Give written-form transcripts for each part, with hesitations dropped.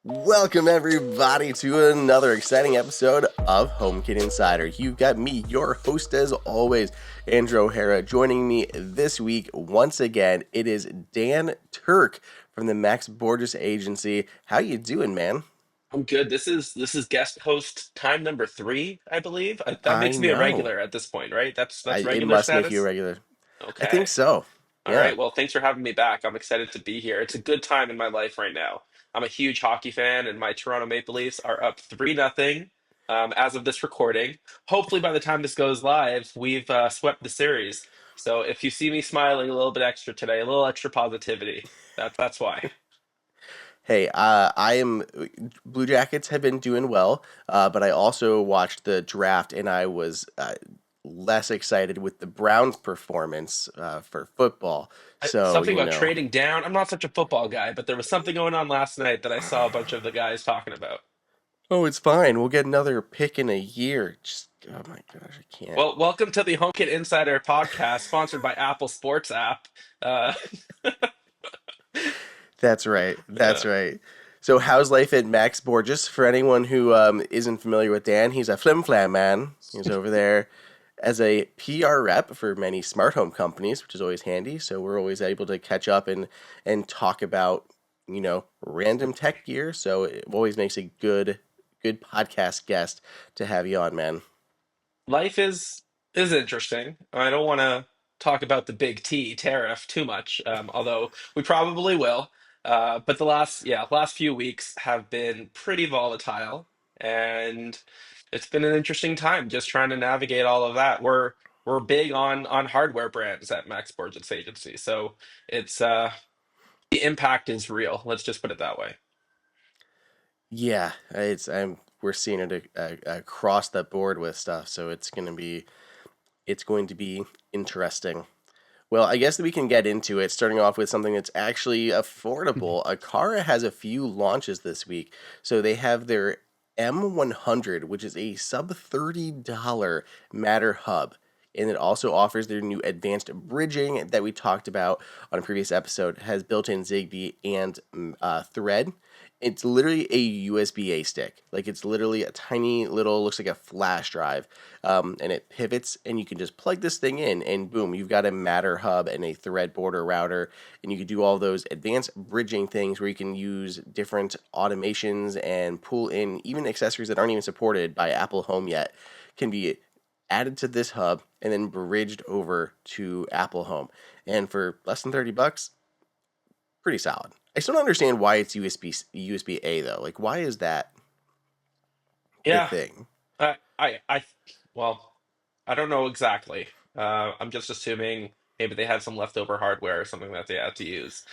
Welcome, everybody, to another exciting episode of HomeKit Insider. You've got me, your host, as always, Andrew O'Hara. Joining me this week, once again, it is Dan Turk from the Max Borges Agency. How you doing, man? I'm good. This is guest host time number three, I believe. That I makes me a know. regular at this point, right? That's It regular must make you a status. regular. I think Okay. so. All Yeah. right. Well, thanks for having me back. I'm excited to be here. It's a good time in my life right now. I'm a huge hockey fan, and my Toronto Maple Leafs are up 3-0 as of this recording. Hopefully, by the time this goes live, we've swept the series. So if you see me smiling a little bit extra today, a little extra positivity, that's why. Hey, I am. Blue Jackets have been doing well, but I also watched the draft and I was less excited with the Browns' performance for football. So, Something about trading down. I'm not such a football guy, but there was something going on last night that I saw a bunch of the guys talking about. oh, it's fine. We'll get another pick in a year. Just, oh my gosh, I can't. Well, welcome to the HomeKit Insider podcast, sponsored by Apple Sports app. Uh, That's right. uh, That's right. So, how's life at Max Borges? For anyone who isn't familiar with Dan, he's a flim flam man. He's over there as a PR rep for many smart home companies, which is always handy. So, we're always able to catch up and talk about random tech gear. So, it always makes a good podcast guest to have you on, man. Life is interesting. I don't want to talk about the big T tariff too much, although we probably will. But the last few weeks have been pretty volatile, and it's been an interesting time just trying to navigate all of that. We're big on hardware brands at Max Borges Agency, so it's the impact is real. Let's just put it that way. Yeah, it's we're seeing it across the board with stuff. So it's going to be interesting. Well, I guess that we can get into it, starting off with something that's actually affordable. Aqara has a few launches this week. So they have their M100, which is a sub $30 Matter Hub. And it also offers their new advanced bridging that we talked about on a previous episode, has built in Zigbee and Thread. It's literally a USB-A stick. Like it's literally a tiny little, looks like a flash drive, and it pivots, and you can just plug this thing in, and boom, you've got a Matter hub and a Thread border router, and you can do all those advanced bridging things where you can use different automations and pull in even accessories that aren't even supported by Apple Home yet, can be added to this hub and then bridged over to Apple Home. And for less than $30, pretty solid. I still don't understand why it's USB A though. Like, why is that the Yeah, thing? I well, I don't know exactly. I'm just assuming maybe they had some leftover hardware or something that they had to use.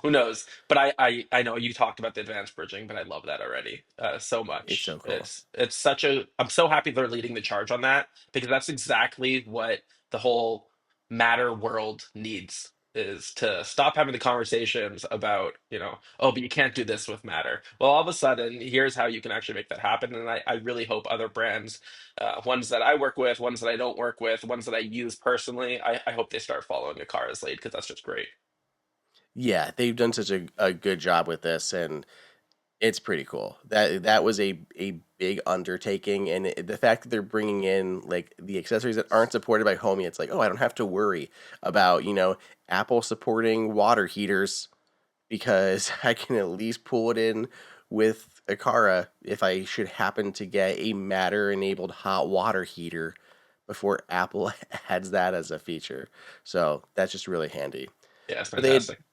Who knows? But I know you talked about the advanced bridging, but I love that already so It's much. so cool. It's such a I'm so happy they're leading the charge on that because that's exactly what the whole Matter world needs is to stop having the conversations about, oh, but you can't do this with Matter. Well, all of a sudden, here's how you can actually make that happen. And I really hope other brands, ones that I work with, ones that I don't work with, ones that I use personally, I hope they start following Aqara's lead because that's just great. Yeah, they've done such a good job with this, and it's pretty cool. That was a big undertaking, and the fact that they're bringing in like the accessories that aren't supported by Homey, it's like, oh, I don't have to worry about Apple supporting water heaters because I can at least pull it in with Aqara if I should happen to get a Matter enabled hot water heater before Apple adds that as a feature. So that's just really handy. Yeah, it's But they had fantastic.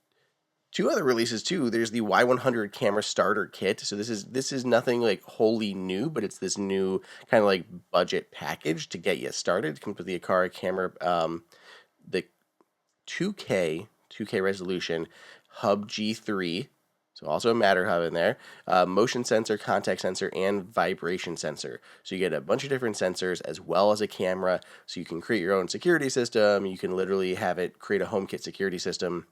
two other releases too. There's the Y100 camera starter kit. So this is nothing like wholly new, but it's this new kind of like budget package to get you started. It comes with the Aqara camera, the 2K resolution Hub G3. So also a Matter hub in there, motion sensor, contact sensor, and vibration sensor. So you get a bunch of different sensors as well as a camera. So you can create your own security system. You can literally have it create a HomeKit security system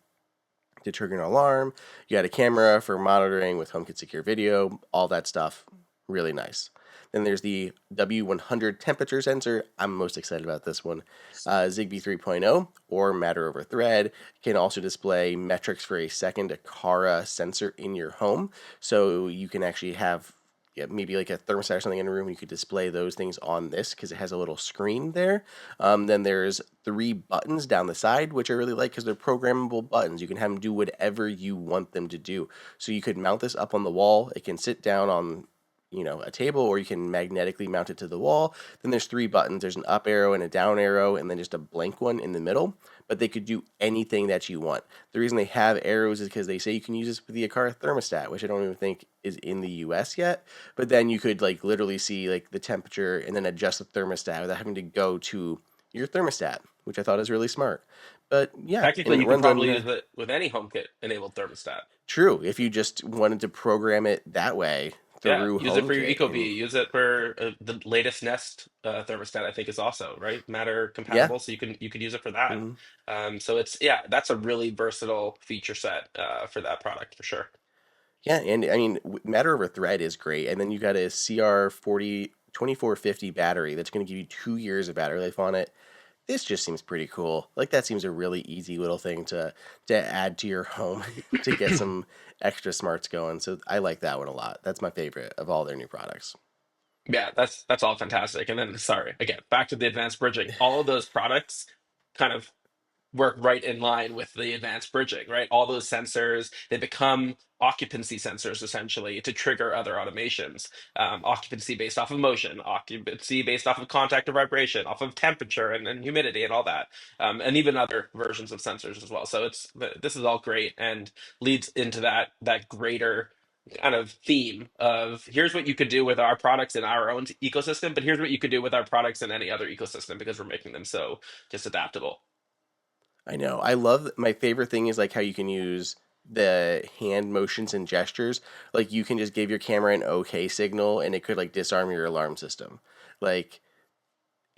to trigger an alarm. You got a camera for monitoring with HomeKit Secure Video, all that stuff. Really nice. Then there's the W100 temperature sensor. I'm most excited about this one. Zigbee 3.0 or Matter over Thread can also display metrics for a second Aqara sensor in your home. So you can actually have, yeah, maybe like a thermostat or something in a room. You could display those things on this because it has a little screen there. Then there's 3 buttons down the side, which I really like because they're programmable buttons. You can have them do whatever you want them to do. So you could mount this up on the wall. It can sit down on, a table, or you can magnetically mount it to the wall. Then there's 3 buttons. There's an up arrow and a down arrow, and then just a blank one in the middle. But they could do anything that you want. The reason they have arrows is because they say you can use this with the Aqara thermostat, which I don't even think is in the US yet. But then you could like literally see like the temperature and then adjust the thermostat without having to go to your thermostat, which I thought is really smart. But yeah, and Technically, it you could runs probably on use it with any HomeKit enabled thermostat. True. If you just wanted to program it that way Yeah, through use it for your HomeKit, and Ecobee. Use it for the latest Nest thermostat. I think is also right Matter yeah, compatible, so you could use it for that. mhm. So it's yeah, that's a really versatile feature set for that product for sure. Yeah, and I mean, Matter over Thread is great, and then you got a CR40 2450 battery that's going to give you 2 years of battery life on it. This just seems pretty cool. Like that seems a really easy little thing to add to your home to get some extra smarts going. So I like that one a lot. That's my favorite of all their new products. Yeah, that's all fantastic. And then sorry, again, back to the advanced bridging. All of those products kind of work right in line with the advanced bridging, right? All those sensors, they become occupancy sensors essentially to trigger other automations. Occupancy based off of motion, occupancy based off of contact or vibration, off of temperature and humidity and all that, and even other versions of sensors as well. So this is all great and leads into that greater kind of theme of here's what you could do with our products in our own ecosystem, but here's what you could do with our products in any other ecosystem because we're making them so just adaptable. I know. I love my favorite thing is like how you can use the hand motions and gestures. Like you can just give your camera an okay signal and it could like disarm your alarm system. Like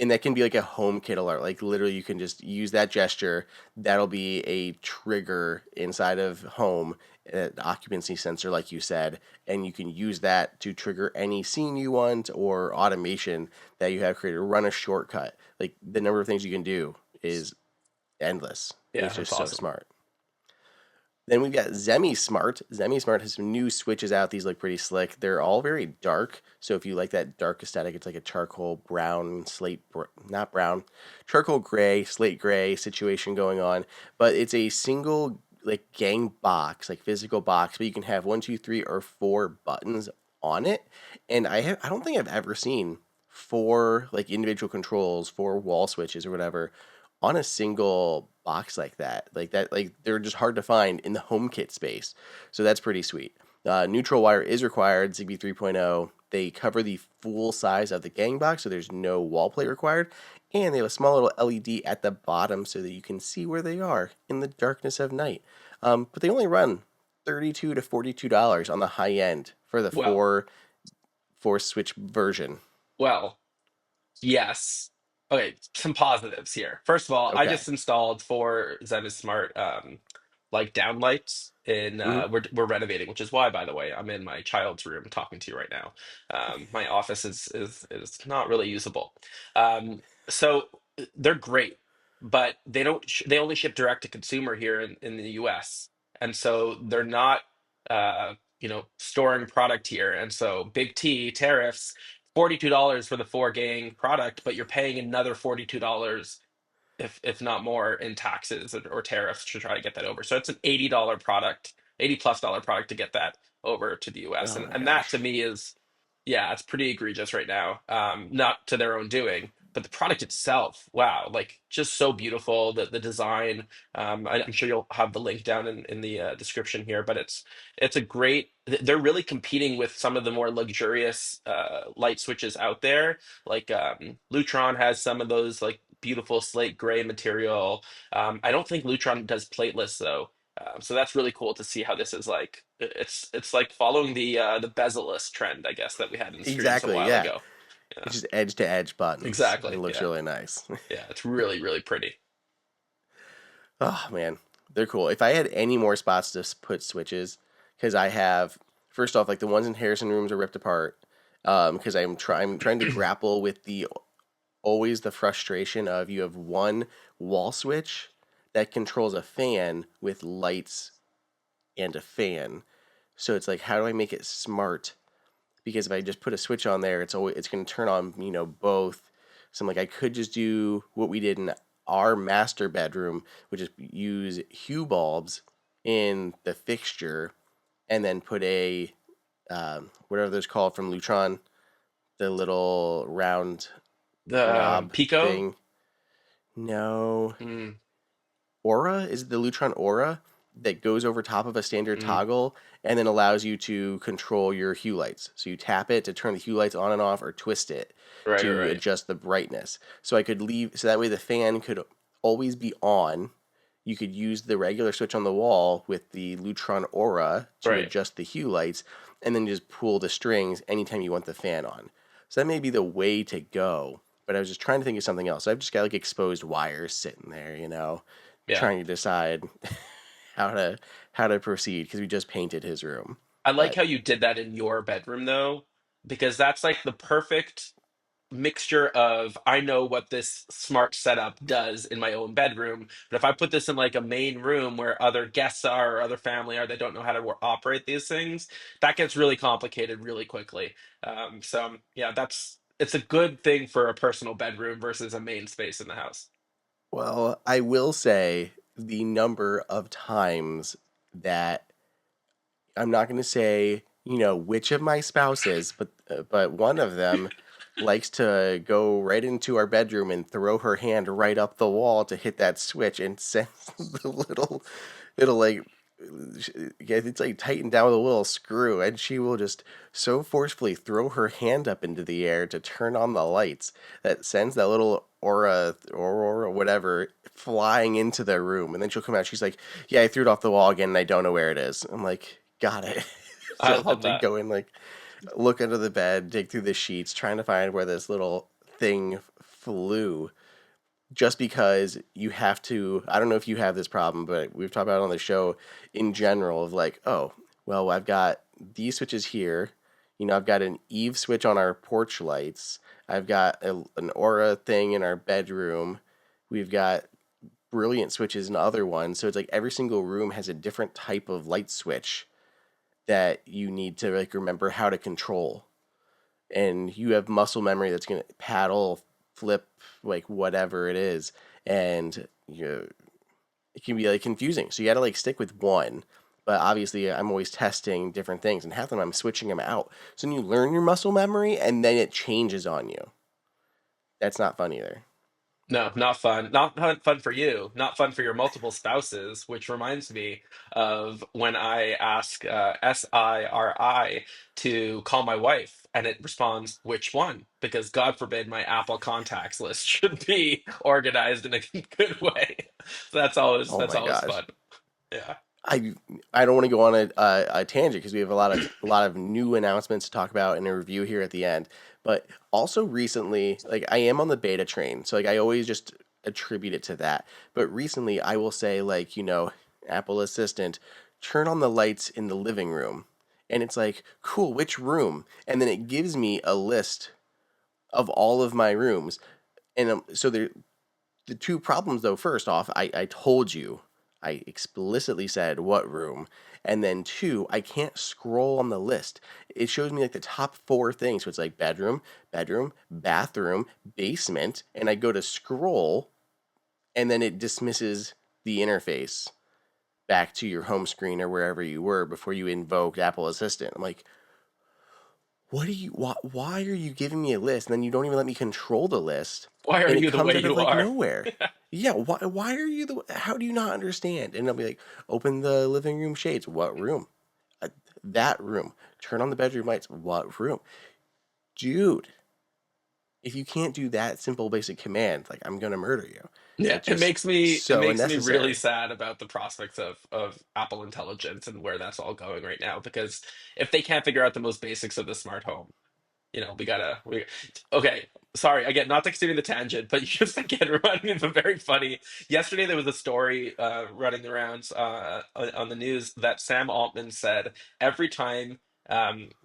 and that can be like a HomeKit alert. Like literally you can just use that gesture. That'll be a trigger inside of home, an occupancy sensor like you said, and you can use that to trigger any scene you want or automation that you have created. Run a shortcut. Like the number of things you can do is endless. Yeah, It's that's just so awesome. smart. Then we've got ZemiSmart. ZemiSmart has some new switches out. These look pretty slick. They're all very dark. So if you like that dark aesthetic, it's like a charcoal brown, not brown, charcoal gray, slate gray situation going on. But it's a single like gang box, like physical box, but you can have one, two, three, or 4 buttons on it. And I don't think I've ever seen 4 like individual controls, 4 wall switches or whatever on a single box like that. Like that, like they're just hard to find in the HomeKit space. So that's pretty sweet. Neutral wire is required. Zigbee 3.0. They cover the full size of the gang box, so there's no wall plate required. And they have a small little LED at the bottom so that you can see where they are in the darkness of night. But they only run $32 to $42 on the high end for the Well, four switch version. well, yes. Okay, some positives here. First of all, I Okay. just installed 4 ZemiSmart like downlights in Mm-hmm. we're renovating, which is why, by the way, I'm in my child's room talking to you right now. My office is not really usable. So they're great, but they only ship direct to consumer here in the US. And so they're not storing product here. And so big T tariffs $42 for the 4 gang product, but you're paying another $42 if not more in taxes or tariffs to try to get that over. So it's an $80 product, $80+ product to get that over to the US. Oh my And that gosh. to me is yeah, it's pretty egregious right now. Not to their own doing, but the product itself, wow, like just so beautiful. The design, I'm sure you'll have the link down in the description here, but it's a great. They're really competing with some of the more luxurious light switches out there. Like Lutron has some of those like beautiful slate gray material. I don't think Lutron does plateless though. So that's really cool to see how this is like. It's like following the bezel-less trend, I guess, that we had in streams a Exactly. while Yeah. ago. Yeah, It's just edge to edge buttons. It exactly. looks Yeah, really nice. yeah. It's really, really pretty. Oh man, they're cool. If I had any more spots to put switches, because I have first off, like the ones in Harrison rooms are ripped apart. because I'm trying to grapple with the always the frustration of you have one wall switch that controls a fan with lights and a fan. So it's like, how do I make it smart? Because if I just put a switch on there, it's going to turn on, both. So I'm like, I could just do what we did in our master bedroom, which is use hue bulbs in the fixture, and then put a whatever those called from Lutron, the little round The knob Pico. thing. No, Mm, Aura is the Lutron Aura that goes over top of a standard mm, toggle and then allows you to control your hue lights. So you tap it to turn the hue lights on and off or twist it right, to right, adjust the brightness. So I could leave so that way the fan could always be on. You could use the regular switch on the wall with the Lutron Aura to right. adjust the hue lights and then just pull the strings anytime you want the fan on. So that may be the way to go. But I was just trying to think of something else. So I've just got like exposed wires sitting there, Yeah. trying to decide how to how to proceed because we just painted his room. I like But how you did that in your bedroom though, because that's like the perfect mixture of I know what this smart setup does in my own bedroom, but if I put this in like a main room where other guests are or other family are, they don't know how to operate these things, that gets really complicated really quickly. So yeah, it's a good thing for a personal bedroom versus a main space in the house. well, I will say the number of times that I'm not going to say, which of my spouses, but one of them likes to go right into our bedroom and throw her hand right up the wall to hit that switch and sends the little it'll like yeah, it's like tightened down with a little screw and she will just so forcefully throw her hand up into the air to turn on the lights that sends that little aura whatever flying into their room and then she'll come out she's like yeah I threw it off the wall again and I don't know where it is. I'm like got it. I So I'll have love to that. go in like look under the bed dig through the sheets trying to find where this little thing flew just because you have to. I don't know if you have this problem, but we've talked about it on the show in general of like, oh, well, I've got these switches here. I've got an Eve switch on our porch lights. I've got an Aura thing in our bedroom. We've got brilliant switches in other ones. So it's like every single room has a different type of light switch that you need to like remember how to control. And you have muscle memory that's going to paddle, flip, like whatever it is. And it can be like confusing. So you got to like stick with one. But obviously, I'm always testing different things, and half the time I'm switching them out. So then you learn your muscle memory, and then it changes on you. That's not fun either. No, not fun. Not fun for you. Not fun for your multiple spouses, which reminds me of when I ask SIRI to call my wife and it responds, which one? Because God forbid my Apple contacts list should be organized in a good way. So Oh that's my always gosh. fun. Yeah. I I don't want to go on a tangent because we have a lot of new announcements to talk about in a review here at the end. But also recently, like I am on the beta train, so like I always just attribute it to that. But recently, I will say like Apple Assistant, turn on the lights in the living room, and it's like cool, which room? And then it gives me a list of all of my rooms, and so the two problems though, first off, I told you, I explicitly said what room. And then two, I can't scroll on the list. It shows me like the top four things. So it's like bedroom, bathroom, basement. And I go to scroll and then it dismisses the interface back to your home screen or wherever you were before you invoked Apple Assistant. I'm like, why are you giving me a list and then you don't even let me control the list Why are and it you the comes way out of you like are? nowhere. Yeah, why are you how do you not understand? And I'll be like, open the living room shades. What room? Uh, that room. Turn on the bedroom lights. What room? Dude, if you can't do that simple basic command, like I'm gonna murder you. Yeah, It's just it so makes me really unnecessary. sad about the prospects of Apple Intelligence and where that's all going right now. Because if they can't figure out the most basics of the smart home, we okay. Sorry, again, not to continue the tangent, but you just again reminded me of a very funny. Yesterday there was a story running around on the news that Sam Altman said every time.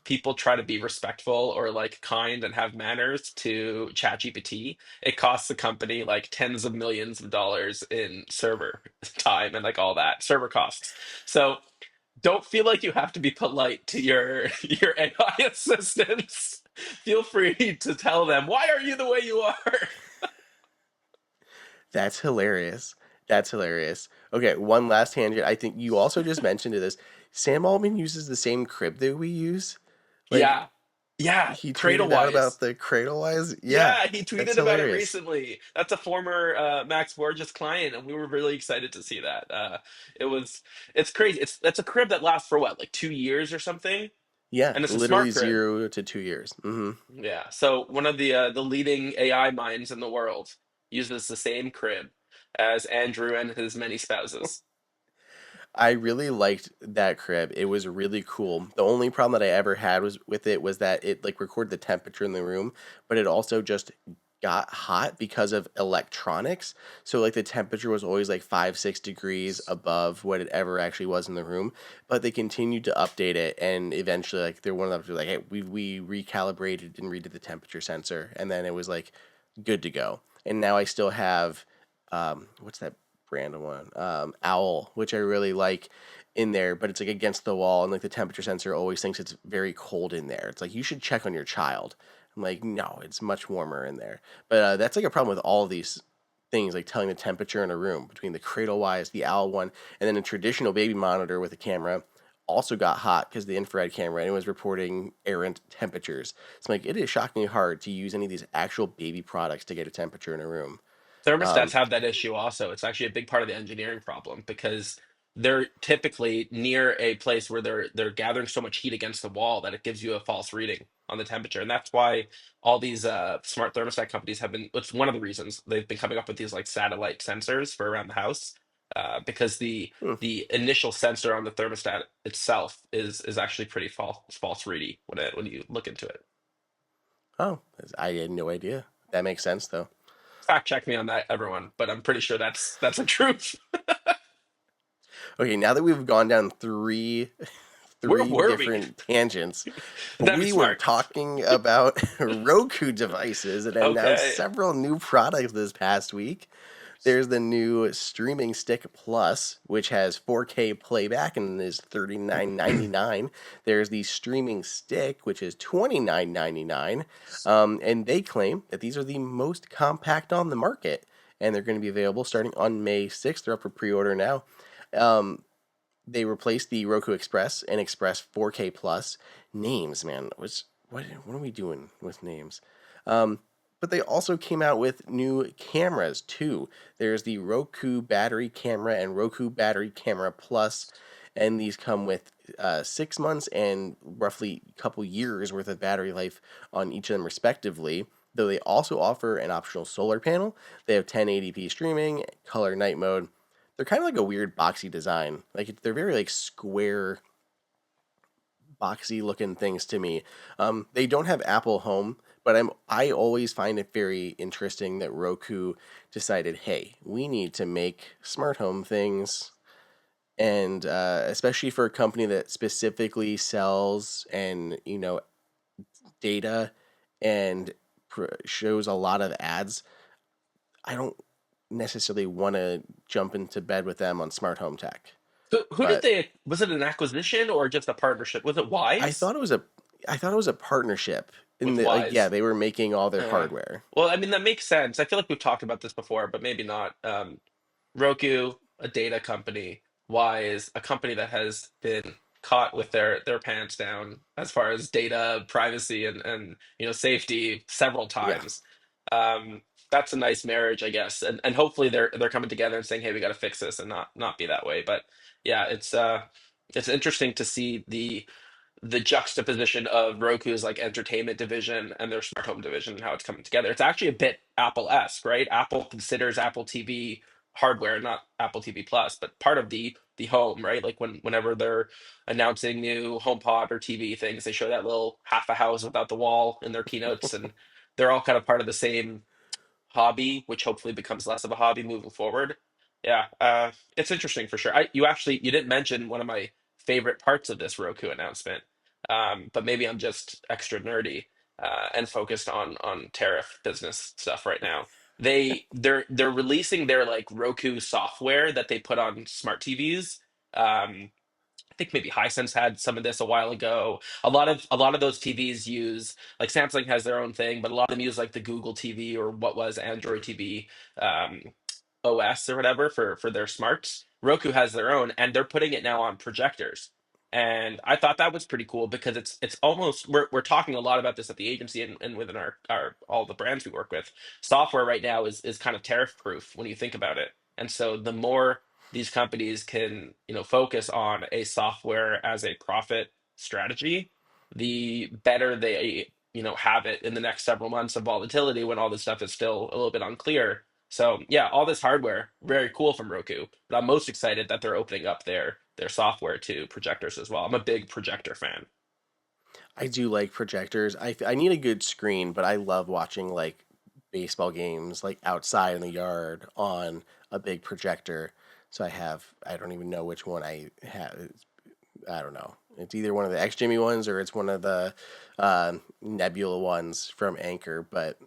people try to be respectful or like kind and have manners to ChatGPT, it costs the company like tens of millions of dollars in server time and like all that server costs. So don't feel like you have to be polite to your AI assistants. Feel free to tell them, why are you the way you are? That's hilarious. That's hilarious. Okay, one last tangent. I think you also just mentioned this. Sam Altman uses the same crib that we use. Like Yeah. Yeah. he Cradle tweeted out about wise. the cradle wise. Yeah, Yeah, he that's tweeted about it hilarious. recently. That's a former Max Borges client, and we were really excited to see that. It was, it's crazy. That's a crib that lasts for what, like 2 years or something, Yeah, and it's a literally smart crib. 0 to 2 years. Yeah. So one of the leading AI minds in the world uses the same crib as Andrew and his many spouses. I really liked that crib. It was really cool. The only problem that I ever had was with it was that it like recorded the temperature in the room, but it also just got hot because of electronics. So like the temperature was always like 5, 6 degrees above what it ever actually was in the room. But they continued to update it, and eventually like they're one of them like, hey, we recalibrated and redid the temperature sensor, and then it was like good to go. And now I still have what's that brand one? Owl, which I really like in there, but it's like against the wall, and like the temperature sensor always thinks it's very cold in there. It's like you should check on your child. I'm like, no, it's much warmer in there. But that's like a problem with all of these things, like telling the temperature in a room between the Cradle Wise, the Owl one, and then a traditional baby monitor with a camera. Also got hot because the infrared camera and it was reporting errant temperatures. So I'm like, it is shockingly hard to use any of these actual baby products to get a temperature in a room. Thermostats Um, have that issue also. It's actually a big part of the engineering problem because they're typically near a place where they're gathering so much heat against the wall that it gives you a false reading on the temperature. And that's why all these smart thermostat companies have been, it's one of the reasons they've been coming up with these like satellite sensors for around the house. Because hmm. the initial sensor on the thermostat itself is actually pretty false ready when you look into it. Oh, I had no idea. That makes sense though. Fact check me on that, everyone, but I'm pretty sure that's a truth. Okay, now that we've gone down three Where three were we? different tangents, That'd be we were smart. talking about Roku devices and announced Okay. several new products this past week. There's the new Streaming Stick Plus, which has 4K playback and is $39.99. There's the Streaming Stick, which is $29.99. And they claim that these are the most compact on the market, and they're going to be available starting on May 6th. They're up for pre-order now. Um, they replaced the Roku Express and Express 4K Plus. Names, man, what are we doing with names? Um, but they also came out with new cameras too. There's the Roku Battery Camera and Roku Battery Camera Plus, and these come with 6 months and roughly a couple years worth of battery life on each of them respectively. Though they also offer an optional solar panel. They have 1080p streaming, color night mode. They're kind of like a weird boxy design. Like they're very like square, boxy looking things to me. They don't have Apple Home, but I always find it very interesting that Roku decided, hey, we need to make smart home things, and especially for a company that specifically sells and data and shows a lot of ads. I don't necessarily want to jump into bed with them on smart home tech. So who did But they, was it an acquisition or just a partnership? Was it I Wise? thought it was a I thought it was a partnership in With the like yeah, Wise. they were making all their Yeah. hardware. Well, I mean, that makes sense. I feel like we've talked about this before, but maybe not. Roku, a data company, Wise, a company that has been caught with their pants down as far as data privacy and safety several Yeah. times. That's a nice marriage, I guess, and hopefully they're coming together and saying, hey, we got to fix this and not be that way. But yeah, it's interesting to see the juxtaposition of Roku's like entertainment division and their smart home division and how it's coming together. It's actually a bit Apple-esque, right? Apple considers Apple TV hardware, not Apple TV Plus, but part of the home, right? Like whenever they're announcing new HomePod or TV things, they show that little half a house without the wall in their keynotes, and they're all kind of part of the same hobby, which hopefully becomes less of a hobby moving forward. Yeah, it's interesting for sure. You didn't mention one of my favorite parts of this Roku announcement. but maybe I'm just extra nerdy and focused on tariff business stuff right now. They're releasing their like Roku software that they put on smart TVs. I think maybe Hisense had some of this a while ago. A lot of those TVs use like Samsung has their own thing, but a lot of them use like the Google TV or what was Android TV um, OS or whatever for their smarts. Roku has their own, and they're putting it now on projectors. And I thought that was pretty cool because it's almost we're talking a lot about this at the agency and within our all the brands we work with. Software right now is kind of tariff proof when you think about it. And so the more these companies can, focus on a software as a profit strategy, the better they, have it in the next several months of volatility when all this stuff is still a little bit unclear. So yeah, all this hardware, very cool from Roku, but I'm most excited that they're opening up their software to projectors as well. I'm a big projector fan. I do like projectors. I need a good screen, but I love watching like baseball games like outside in the yard on a big projector. So I don't even know which one I have. I don't know. It's either one of the X Jimmy ones or it's one of the Nebula ones from Anchor, but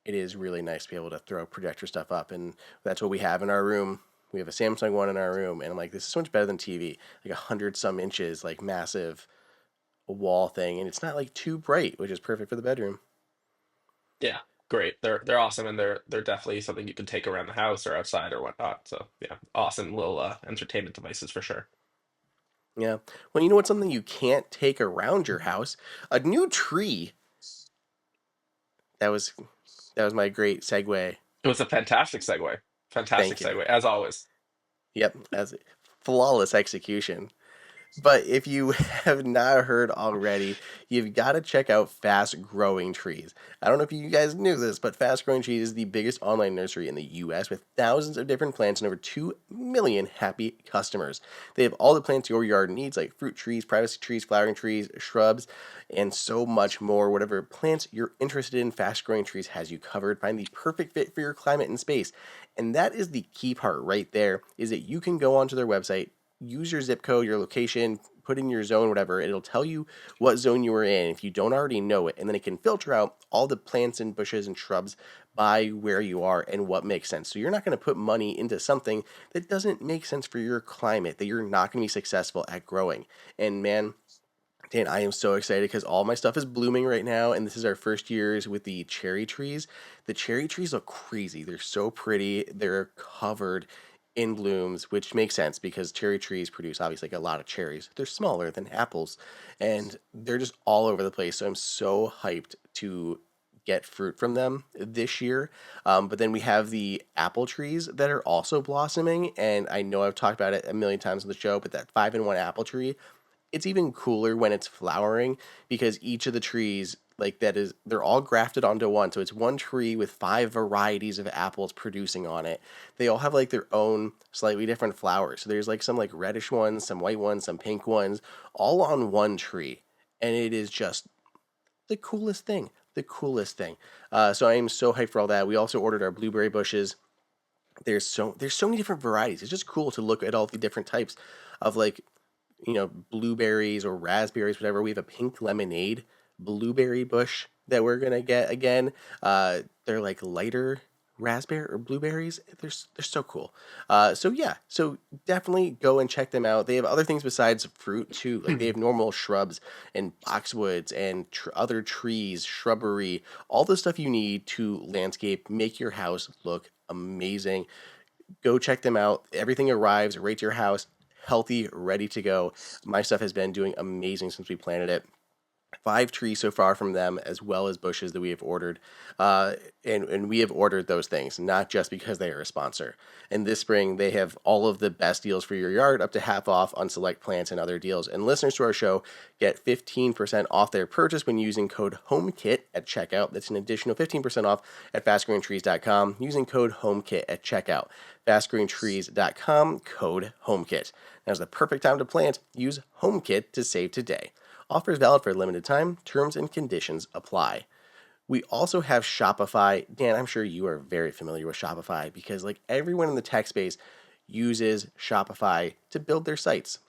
it is really nice to be able to throw projector stuff up. And that's what we have in our room. We have a Samsung one in our room. And I'm like, this is so much better than TV. Like 100 some inches, like massive wall thing. And it's not like too bright, which is perfect for the bedroom. Yeah, great. They're awesome, and they're definitely something you can take around the house or outside or whatnot. So yeah, awesome little entertainment devices for sure. Yeah. Well, you know what's something you can't take around your house? A new tree. That was that was my great segue. It was a fantastic segue. Fantastic Thank you. segue, as always. Yep, as flawless execution. But if you have not heard already, you've got to check out Fast Growing Trees. I don't know if you guys knew this, but Fast Growing Trees is the biggest online nursery in the US with thousands of different plants and over 2 million happy customers. They have all the plants your yard needs, like fruit trees, privacy trees, flowering trees, shrubs, and so much more. Whatever plants you're interested in, Fast Growing Trees has you covered. Find the perfect fit for your climate and space. And that is the key part right there, is that you can go onto their website, use your zip code, your location, put in your zone, whatever. It'll tell you what zone you are in if you don't already know it. And then it can filter out all the plants and bushes and shrubs by where you are and what makes sense. So you're not going to put money into something that doesn't make sense for your climate, that you're not going to be successful at growing. And man, Dan, I am so excited because all my stuff is blooming right now, and this is our first years with the cherry trees. The cherry trees look crazy. They're so pretty. They're covered in blooms, which makes sense because cherry trees produce obviously like a lot of cherries. They're smaller than apples, and they're just all over the place. So I'm so hyped to get fruit from them this year. But then we have the apple trees that are also blossoming, and I know I've talked about it a million times on the show, but that 5-in-1 apple tree, it's even cooler when it's flowering because each of the trees like that is they're all grafted onto one, so it's one tree with 5 varieties of apples producing on it. They all have like their own slightly different flowers, so there's like some like reddish ones, some white ones, some pink ones, all on one tree, and it is just the coolest thing, the coolest thing. So I am so hyped for all that. We also ordered our blueberry bushes. There's so many different varieties. It's just cool to look at all the different types of like blueberries or raspberries, whatever. We have a pink lemonade blueberry bush that we're gonna get again. They're like lighter raspberry or blueberries. They're so cool. So yeah, so definitely go and check them out. They have other things besides fruit too. Like they have normal shrubs and boxwoods and other trees, shrubbery, all the stuff you need to landscape, make your house look amazing. Go check them out. Everything arrives right to your house, healthy, ready to go. My stuff has been doing amazing since we planted it. 5 trees so far from them, as well as bushes that we have ordered. And we have ordered those things, not just because they are a sponsor. And this spring, they have all of the best deals for your yard, up to half off on select plants and other deals. And listeners to our show get 15% off their purchase when using code HomeKit at checkout. That's an additional 15% off at fastgrowingtrees.com using code HomeKit at checkout. Fastgrowingtrees.com, code HomeKit. Now's the perfect time to plant. Use HomeKit to save today. Offer is valid for a limited time. Terms and conditions apply. We also have Shopify. Dan, I'm sure you are very familiar with Shopify because like everyone in the tech space uses Shopify to build their sites.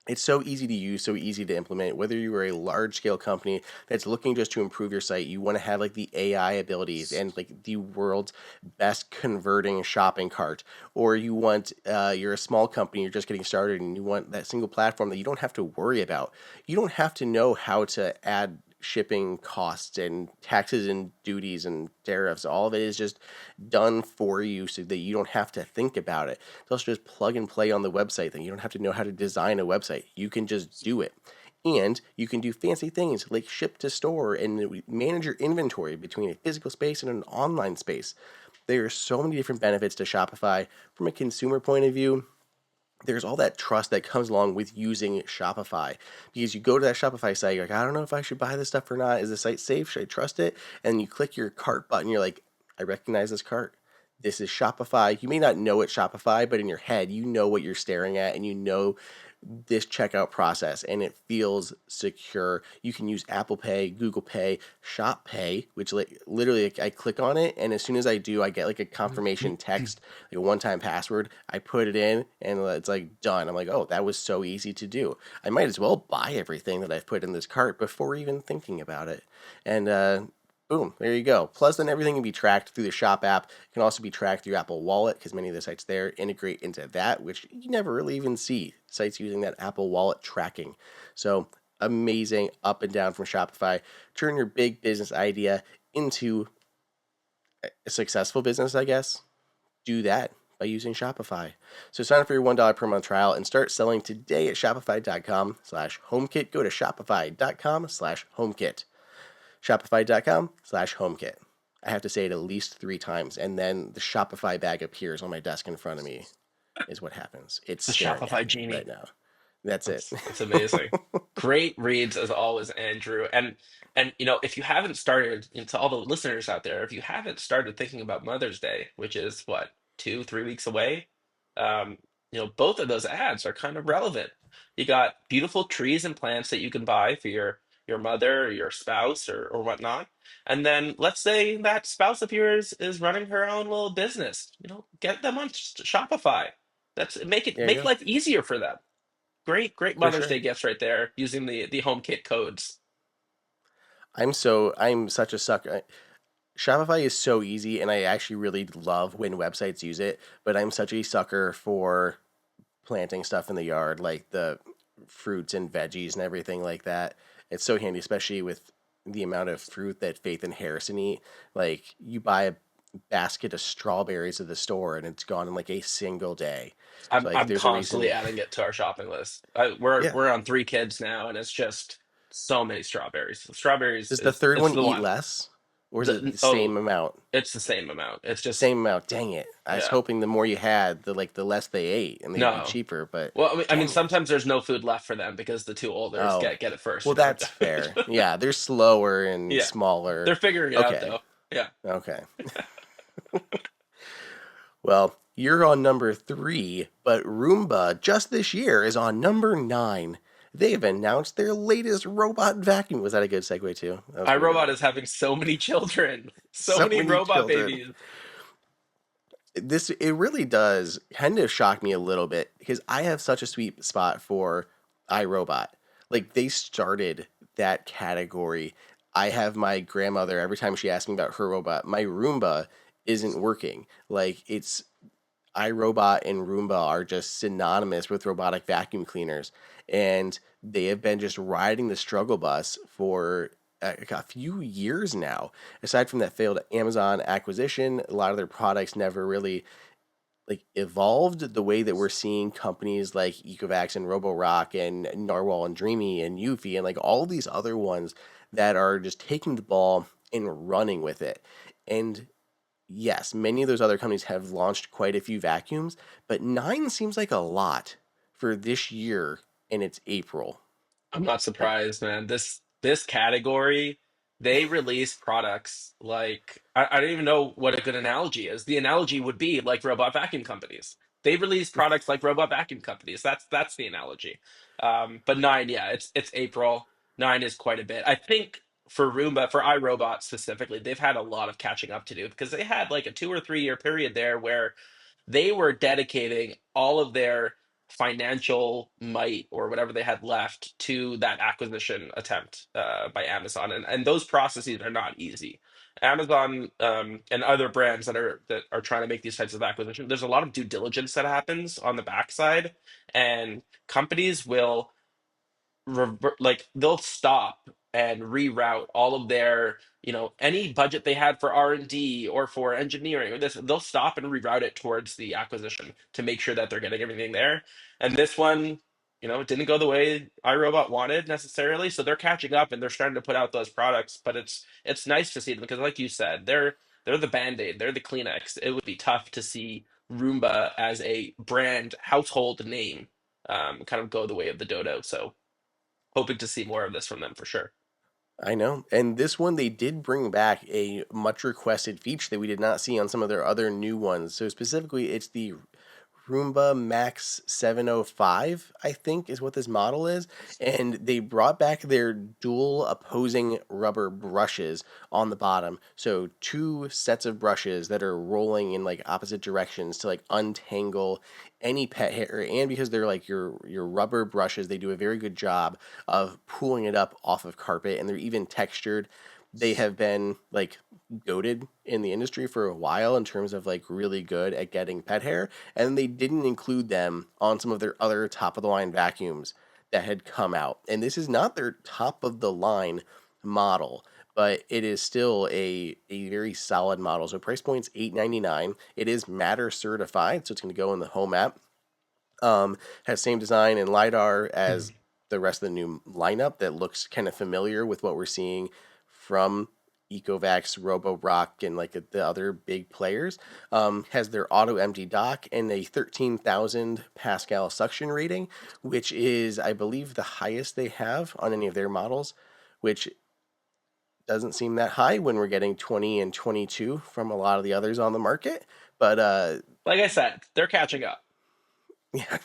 It's so easy to use, so easy to implement. Whether you are a large scale company that's looking just to improve your site, you want to have like the AI abilities and like the world's best converting shopping cart, or you want you're a small company, you're just getting started, and you want that single platform that you don't have to worry about. You don't have to know how to add shipping costs and taxes and duties and tariffs. All of it is just done for you so that you don't have to think about it. It's also just plug and play on the website thing. You don't have to know how to design a website. You can just do it. And you can do fancy things like ship to store and manage your inventory between a physical space and an online space. There are so many different benefits to Shopify from a consumer point of view. There's all that trust that comes along with using Shopify, because you go to that Shopify site, you're like, I don't know if I should buy this stuff or not. Is the site safe? Should I trust it? And you click your cart button, you're like, I recognize this cart. This is Shopify. You may not know it's Shopify, but in your head, you know what you're staring at, and you know this checkout process, and it feels secure. You can use Apple Pay, Google Pay, Shop Pay, which literally like, I click on it, and as soon as I do, I get like a confirmation text, like a one-time password. I put it in, and it's like done. I'm like, oh, that was so easy to do. I might as well buy everything that I've put in this cart before even thinking about it. And boom, there you go. Plus, then everything can be tracked through the Shop app. It can also be tracked through Apple Wallet, because many of the sites there integrate into that, which you never really even see sites using that Apple Wallet tracking. So amazing, up and down from Shopify. Turn your big business idea into a successful business, I guess. Do that by using Shopify. So sign up for your $1 per month trial and start selling today at shopify.com/homekit. Go to shopify.com/homekit. Shopify.com/HomeKit. I have to say it at least 3 times, and then the Shopify bag appears on my desk in front of me, is what happens. It's The staring Shopify at me right genie. now. That's it. That's amazing. Great reads as always, Andrew. And if you haven't started, to all the listeners out there, if you haven't started thinking about Mother's Day, which is what, 2, 3 weeks away, um, both of those ads are kind of relevant. You got beautiful trees and plants that you can buy for your mother or your spouse or whatnot. And then let's say that spouse of yours is running her own little business. Get them on Shopify. That's There you make go. life easier for them. Great For Mother's Day sure. gifts right there using the HomeKit codes. I'm such a sucker. Shopify is so easy, and I actually really love when websites use it, but I'm such a sucker for planting stuff in the yard, like the fruits and veggies and everything like that. It's so handy, especially with the amount of fruit that Faith and Harrison eat. Like, you buy a basket of strawberries at the store, and it's gone in like a single day. I'm So, like, I'm there's a constantly reason. adding it to our shopping list. We're Yeah. we're on 3 kids now, and it's just so many strawberries. Strawberries Does the is third it's one the eat one. less, or is it the Oh, same amount? it's the same amount. It's just Same amount. Dang it! I was yeah. hoping the more you had, the less they ate, and they'd be No. cheaper. But Well, I mean, dang it! sometimes there's no food left for them because the two olders Oh, get it first. well, that's fair. Yeah, they're slower and Yeah, smaller. they're figuring it out Okay. though. Yeah. Okay. Well, you're on number 3, but Roomba just this year is on number 9. They have announced their latest robot vacuum. Was that a good segue too? That was pretty iRobot good. is having so many children, so So many many robot children. babies. It really does kind of shock me a little bit, because I have such a sweet spot for iRobot. Like, they started that category. I have my grandmother, every time she asks me about her robot, my Roomba isn't working. Like, it's iRobot and Roomba are just synonymous with robotic vacuum cleaners, and they have been just riding the struggle bus for a few years now. Aside from that failed Amazon acquisition, a lot of their products never really like evolved the way that we're seeing companies like Ecovacs and Roborock and Narwhal and Dreamy and Eufy and like all these other ones that are just taking the ball and running with it. And yes, many of those other companies have launched quite a few vacuums, but 9 seems like a lot for this year, and it's April. I'm not Like, surprised, man. This category, they release products like I don't even know what a good analogy is. The analogy would be like robot vacuum companies. They release products like robot vacuum companies. That's the analogy. But nine, yeah, it's April. Nine is quite a bit. I think for Roomba, for iRobot specifically, they've had a lot of catching up to do because they had like a 2 or 3 year period there where they were dedicating all of their financial might or whatever they had left to that acquisition attempt by Amazon, and those processes are not easy. Amazon and other brands that are trying to make these types of acquisitions, there's a lot of due diligence that happens on the backside, and companies will like they'll stop and reroute all of their, any budget they had for R&D or for engineering or this, they'll stop and reroute it towards the acquisition to make sure that they're getting everything there. And this one, it didn't go the way iRobot wanted necessarily, so they're catching up and they're starting to put out those products. But it's nice to see them because, like you said, they're the Band-Aid, they're the Kleenex. It would be tough to see Roomba as a brand household name kind of go the way of the Dodo. So hoping to see more of this from them for sure. I know. And this one, they did bring back a much requested feature that we did not see on some of their other new ones. So specifically, it's the Roomba Max 705, I think is what this model is. And they brought back their dual opposing rubber brushes on the bottom. So two sets of brushes that are rolling in like opposite directions to like untangle any pet hair. And because they're like your rubber brushes, they do a very good job of pulling it up off of carpet, and they're even textured. They have been like goated in the industry for a while in terms of like really good at getting pet hair, and they didn't include them on some of their other top of the line vacuums that had come out. And this is not their top of the line model, but it is still a very solid model. So price point's $899. It is Matter certified, so it's going to go in the home app. Has same design and lidar as the rest of the new lineup that looks kind of familiar with what we're seeing from Ecovacs, Roborock, and like the other big players. Has their auto empty dock and a 13,000 Pascal suction rating, which is, I believe, the highest they have on any of their models, which doesn't seem that high when we're getting 20 and 22 from a lot of the others on the market. But Like I said, they're catching up. yeah,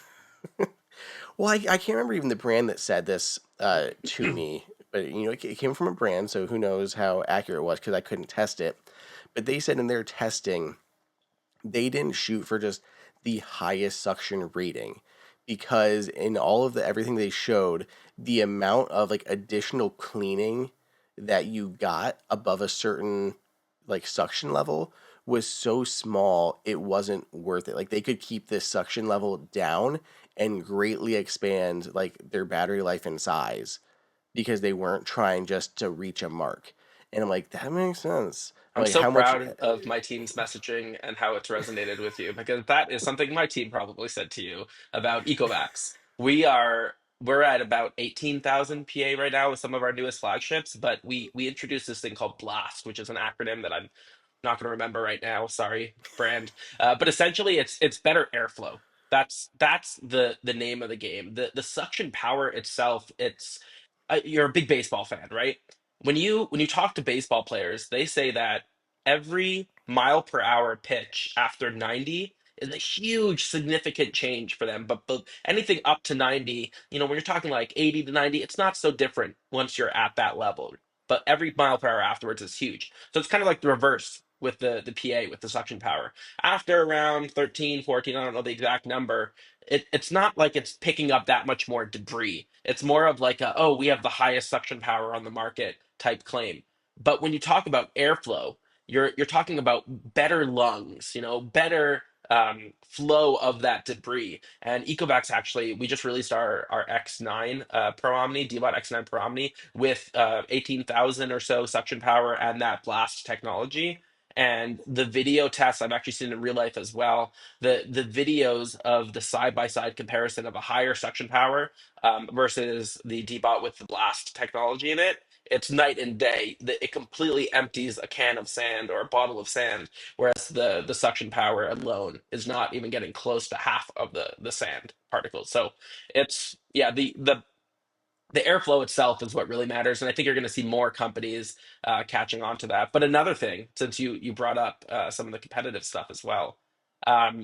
well, I can't remember even the brand that said this to me, but it came from a brand, so who knows how accurate it was because I couldn't test it. But they said in their testing, they didn't shoot for just the highest suction rating because in all of the everything they showed, the amount of like additional cleaning that you got above a certain like suction level was so small it wasn't worth it. Like they could keep this suction level down and greatly expand like their battery life and size because they weren't trying just to reach a mark. And I'm like, that makes sense. I'm I'm like, so how much? proud of my team's messaging and how it's resonated with you because that is something my team probably said to you about Ecovacs. We're at about 18,000 PA right now with some of our newest flagships, but we introduced this thing called BLAST, which is an acronym that I'm not going to remember right now. Sorry, brand. But essentially, it's better airflow. That's the name of the game. The suction power itself. You're a big baseball fan, right? When you talk to baseball players, they say that every mile per hour pitch after 90 is a huge significant change for them. But anything up to 90, when you're talking like 80 to 90, it's not so different once you're at that level. But every mile per hour afterwards is huge. So it's kind of like the reverse with the PA with the suction power. After around 13, 14, I don't know the exact number, it's not like it's picking up that much more debris. It's more of like oh, we have the highest suction power on the market type claim. But when you talk about airflow, you're talking about better lungs, better flow of that debris. And Ecovacs actually, we just released our X9 Pro Omni, Dbot X9 Pro Omni with 18,000 or so suction power and that blast technology. And the video tests I've actually seen in real life as well. The videos of the side by side comparison of a higher suction power versus the Dbot with the blast technology in it, it's night and day. It completely empties a can of sand or a bottle of sand, whereas the suction power alone is not even getting close to half of the sand particles. So it's yeah, the airflow itself is what really matters, and I think you're going to see more companies catching on to that. But another thing, since you brought up some of the competitive stuff as well,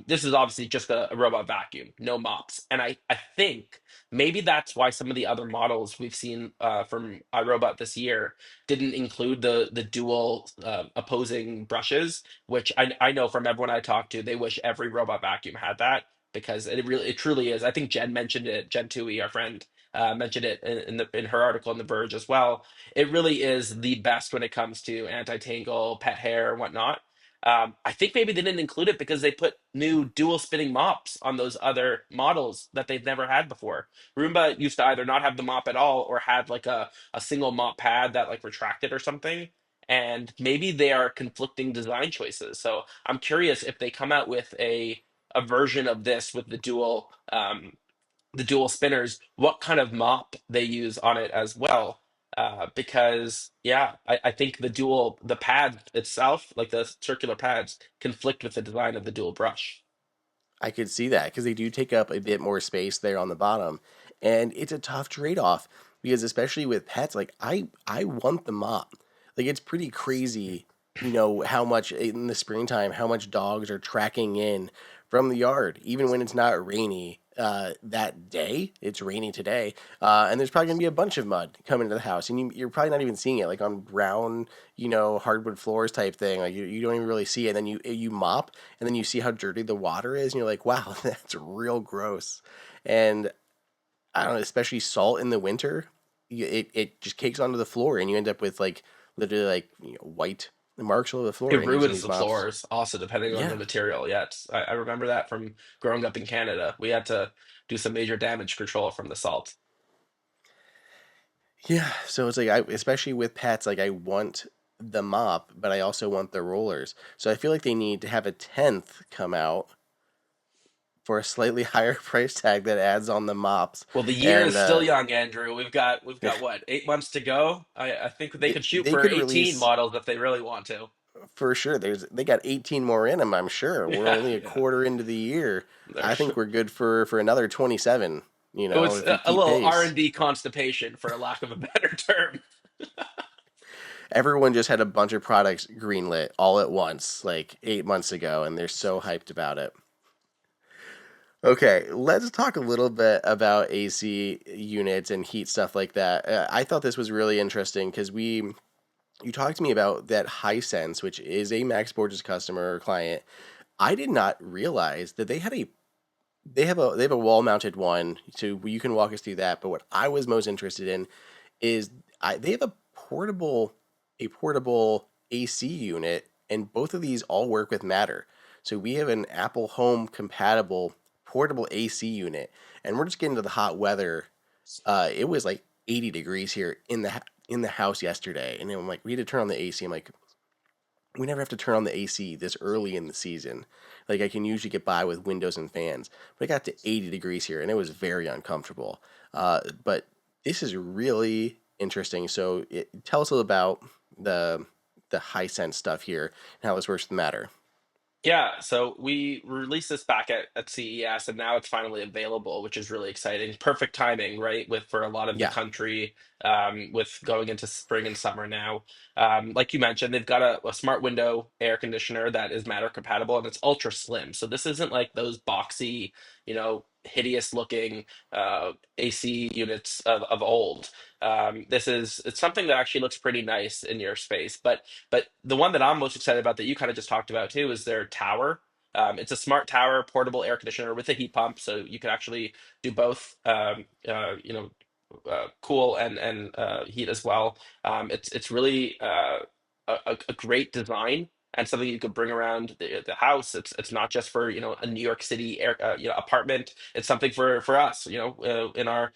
this is obviously just a robot vacuum, no mops, and I think maybe that's why some of the other models we've seen from iRobot this year didn't include the dual opposing brushes, which I know from everyone I talked to, they wish every robot vacuum had that. because it truly is. I think Jen mentioned it. Jen Tui, our friend, mentioned it in her article in The Verge as well. It really is the best when it comes to anti-tangle, pet hair, and whatnot. I think maybe they didn't include it because they put new dual spinning mops on those other models that they've never had before. Roomba used to either not have the mop at all or had like a single mop pad that like retracted or something. And maybe they are conflicting design choices. So I'm curious if they come out with a version of this with the dual spinners, what kind of mop they use on it as well. Because yeah, I think the pad itself, like the circular pads, conflict with the design of the dual brush. I could see that because they do take up a bit more space there on the bottom, and it's a tough trade-off because especially with pets, like I want the mop. Like it's pretty crazy, how much in the springtime, how much dogs are tracking in from the yard, even when it's not rainy. That day, it's rainy today, and there's probably gonna be a bunch of mud coming to the house, and you're probably not even seeing it, like on brown, hardwood floors type thing. Like you don't even really see it. And then you mop, and then you see how dirty the water is, and you're like, wow, that's real gross. And I don't know, especially salt in the winter, it just cakes onto the floor, and you end up with like literally like white marks all over the floor, It and using ruins these the mops. floors, also depending on the Yeah, material. Yeah, I remember that from growing up in Canada. We had to do some major damage control from the salt. yeah. So it's like especially with pets, like I want the mop, but I also want the rollers. So I feel like they need to have a tenth come out for a slightly higher price tag that adds on the mops, Well, the year is and still young, Andrew. We've got what, 8 months to go. I think they could shoot they for could 18 release models if they really want to. for sure. They got 18 more in them. I'm sure we're Yeah, only a yeah. quarter into the year. I There's think we're good for another 27. it was If we a keep little pace. R&D constipation, for a lack of a better term. Everyone just had a bunch of products greenlit all at once, like 8 months ago, and they're so hyped about it. Okay, let's talk a little bit about AC units and heat stuff like that. I thought this was really interesting because you talked to me about that Hisense, which is a Max Borges customer or client. I did not realize that they have a wall mounted one, so you can walk us through that. But what I was most interested in is they have a portable AC unit, and both of these all work with Matter. So we have an Apple Home compatible portable AC unit, and we're just getting to the hot weather. It was like 80 degrees here in the house yesterday, and I'm like, we had to turn on the AC. I'm like, we never have to turn on the AC this early in the season. Like I can usually get by with windows and fans, but it got to 80 degrees here, and it was very uncomfortable. But this is really interesting. So tell us a little about the high sense stuff here and how this works with Matter. Yeah, so we released this back at CES, and now it's finally available, which is really exciting. Perfect timing, right? With for a lot of the Yeah, country, with going into spring and summer now. Like you mentioned, they've got a smart window air conditioner that is Matter compatible, and it's ultra slim. So this isn't like those boxy, hideous looking AC units of old. It's something that actually looks pretty nice in your space, but the one that I'm most excited about that you kind of just talked about too is their tower. It's a smart tower, portable air conditioner with a heat pump, so you can actually do both. Cool and heat as well. It's really a great design and something you could bring around the house. It's not just for a New York City apartment. It's something for us, in our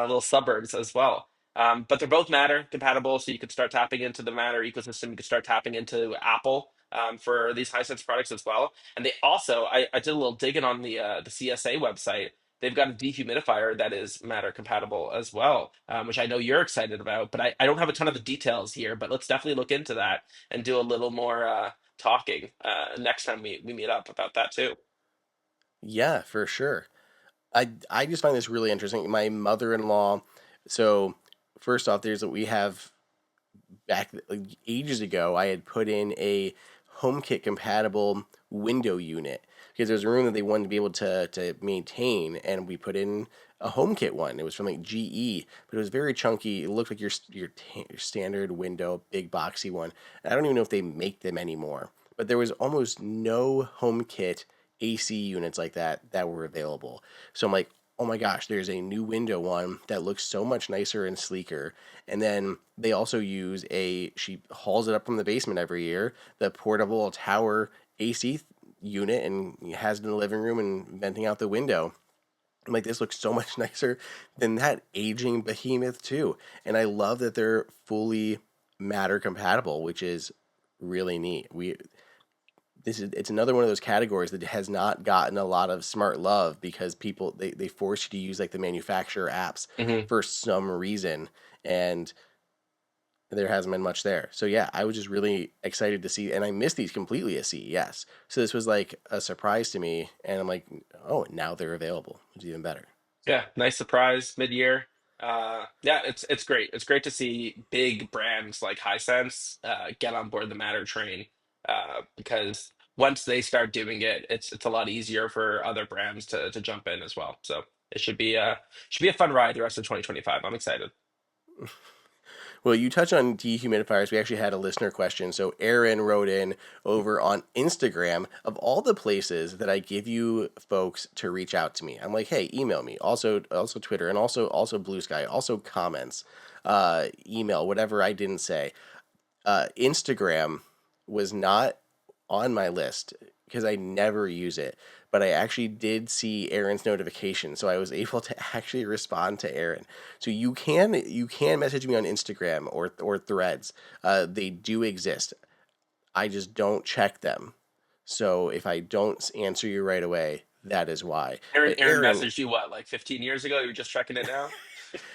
little suburbs as well. But they're both Matter compatible, so you could start tapping into the Matter ecosystem. You could start tapping into Apple for these Hisense products as well. And they also, I did a little digging on the CSA website. They've got a dehumidifier that is Matter compatible as well, which I know you're excited about. But I don't have a ton of the details here. But let's definitely look into that and do a little more talking next time we meet up about that too. yeah, for sure. I just find this really interesting. My mother-in-law. So first off, we have back like, ages ago, I had put in a HomeKit compatible window unit because there's a room that they wanted to be able to maintain, and we put in a HomeKit one. It was from like GE, but it was very chunky. It looked like your standard window, big boxy one. And I don't even know if they make them anymore. But there was almost no HomeKit AC units like that were available. So I'm like, oh my gosh, there's a new window one that looks so much nicer and sleeker. And then they also use she hauls it up from the basement every year, the portable tower AC unit, and has it in the living room and venting out the window. I'm like, this looks so much nicer than that aging behemoth too. And I love that they're fully Matter compatible, which is really neat. It's another one of those categories that has not gotten a lot of smart love because people they force you to use like the manufacturer apps Hmm. for some reason, and there hasn't been much there. So yeah, I was just really excited to see, and I missed these completely at CES. So this was like a surprise to me, and I'm like, oh, now they're available, which is even better. Yeah, nice surprise mid-year. Yeah, it's great. It's great to see big brands like Hisense get on board the Matter train because once they start doing it, it's a lot easier for other brands to jump in as well. So it should be a fun ride the rest of 2025. I'm excited. Well, you touch on dehumidifiers. We actually had a listener question. So Aaron wrote in over on Instagram, of all the places that I give you folks to reach out to me. I'm like, hey, email me. Also Twitter, and also Blue Sky. Also comments, email, whatever I didn't say. Instagram was not on my list because I never use it, but I actually did see Aaron's notification, so I was able to actually respond to Aaron. So you can message me on Instagram or Threads. They do exist. I just don't check them. So if I don't answer you right away, that is why. But Aaron Aaron, messaged you what, like 15 years ago? You're just checking it now?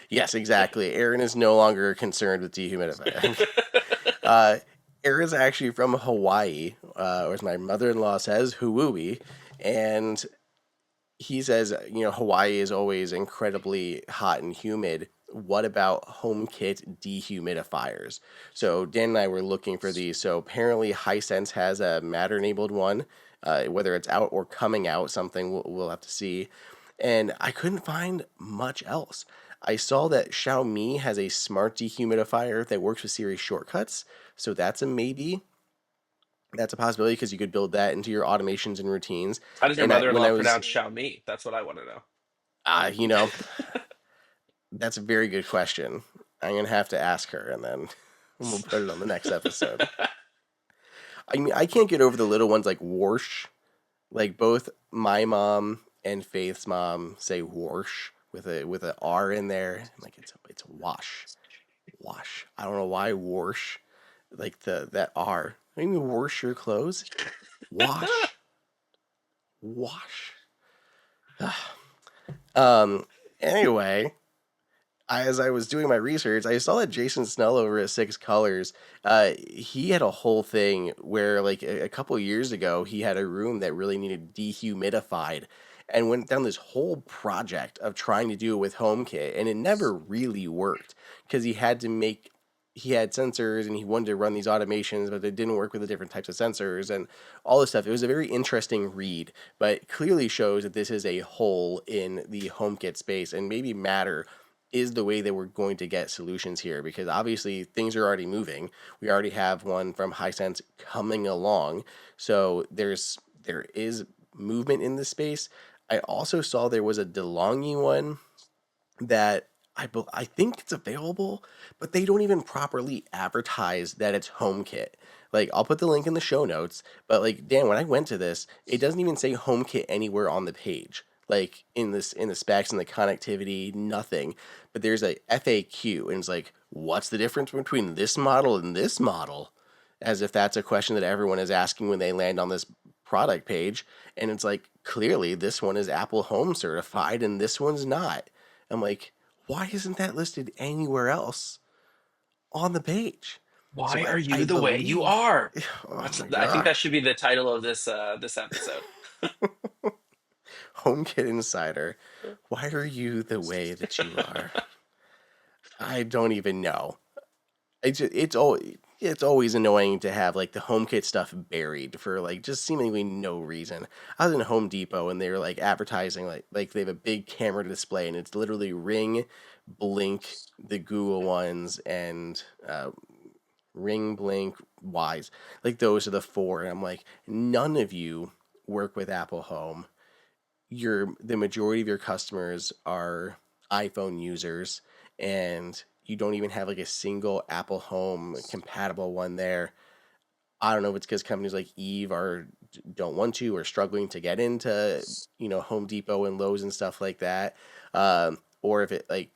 yes, exactly. Aaron is no longer concerned with dehumidifier. Uh, Aaron's actually from Hawaii, or as my mother-in-law says, Huui, and he says, Hawaii is always incredibly hot and humid. What about HomeKit dehumidifiers? So Dan and I were looking for these. So apparently Hisense has a Matter-enabled one, whether it's out or coming out, something we'll have to see. And I couldn't find much else. I saw that Xiaomi has a smart dehumidifier that works with Siri shortcuts, so that's a maybe. That's a possibility because you could build that into your automations and routines. How does your And when mother-in-law I was, pronounce Xiaomi? That's what I want to know. uh, you know, that's a very good question. I'm gonna have to ask her, and then we'll put it on the next episode. I mean, I can't get over the little ones like Warsh. Like both my mom and Faith's mom say Warsh with a R in there. I'm like it's wash, wash. I don't know why Warsh, like that R. I mean, wash your clothes, wash, wash. um. Anyway, as I was doing my research, I saw that Jason Snell over at Six Colors, he had a whole thing where, like, a couple years ago, he had a room that really needed dehumidified and went down this whole project of trying to do it with HomeKit, and it never really worked because he had sensors and he wanted to run these automations, but it didn't work with the different types of sensors and all this stuff. It was a very interesting read, but clearly shows that this is a hole in the HomeKit space, and maybe Matter is the way that we're going to get solutions here because obviously things are already moving. We already have one from Hisense coming along, so there is movement in this space. I also saw there was a Delonghi one that I think it's available, but they don't even properly advertise that it's HomeKit. Like I'll put the link in the show notes, but like Dan, when I went to this, it doesn't even say HomeKit anywhere on the page. Like in the specs and the connectivity, nothing. But there's a FAQ and it's like, what's the difference between this model and this model? As if that's a question that everyone is asking when they land on this product page. And it's like, clearly this one is Apple Home certified and this one's not. I'm like, why isn't that listed anywhere else on the page? So Why I, are you I the way you believe, are? oh my I think God, that should be the title of this episode. HomeKit Insider, why are you the way that you are? I don't even know. It's always annoying to have like the HomeKit stuff buried for like just seemingly no reason. I was in Home Depot and they were like advertising like they have a big camera display and it's literally Ring, Blink, the Google ones, and Ring, Blink, Wise. Like those are the four, and I'm like, none of you work with Apple Home, the majority of your customers are iPhone users, and you don't even have like a single Apple Home compatible one there. I don't know if it's because companies like Eve are don't want to or struggling to get into Home Depot and Lowe's and stuff like that, or if it like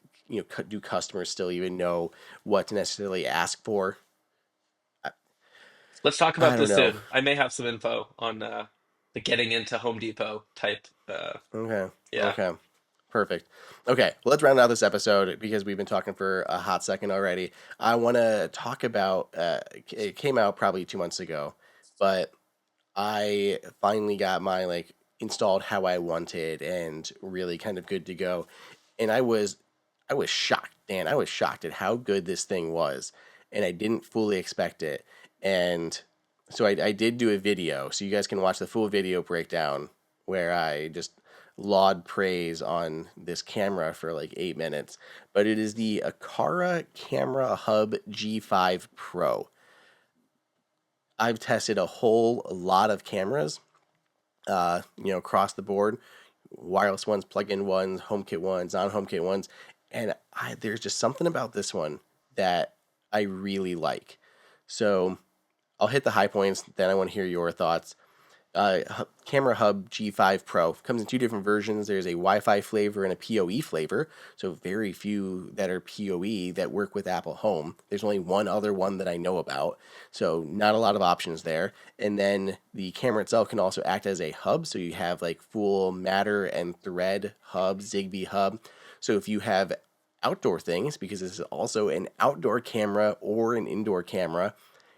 do customers still even know what to necessarily ask for? I, Let's talk I about don't this know. soon. I may have some info on the getting into Home Depot type. Okay, Yeah. okay, perfect. Okay, well, let's round out this episode because we've been talking for a hot second already. I want to talk about. It came out probably 2 months ago, but I finally got my like installed how I wanted and really kind of good to go. And I was shocked, Dan. I was shocked at how good this thing was, and I didn't fully expect it. And so I did do a video, so you guys can watch the full video breakdown where I just laud praise on this camera for like 8 minutes. But it is the Aqara Camera Hub G5 Pro. I've tested a whole lot of cameras, across the board, wireless ones, plug-in ones, HomeKit ones, non-HomeKit ones, and there's just something about this one that I really like. So I'll hit the high points, then I want to hear your thoughts. Camera Hub G5 Pro comes in two different versions. There's a Wi-Fi flavor and a PoE flavor. So very few that are PoE that work with Apple Home. There's only one other one that I know about. So not a lot of options there. And then the camera itself can also act as a hub. So you have like full Matter and Thread hub, Zigbee hub. So if you have outdoor things, because this is also an outdoor camera or an indoor camera,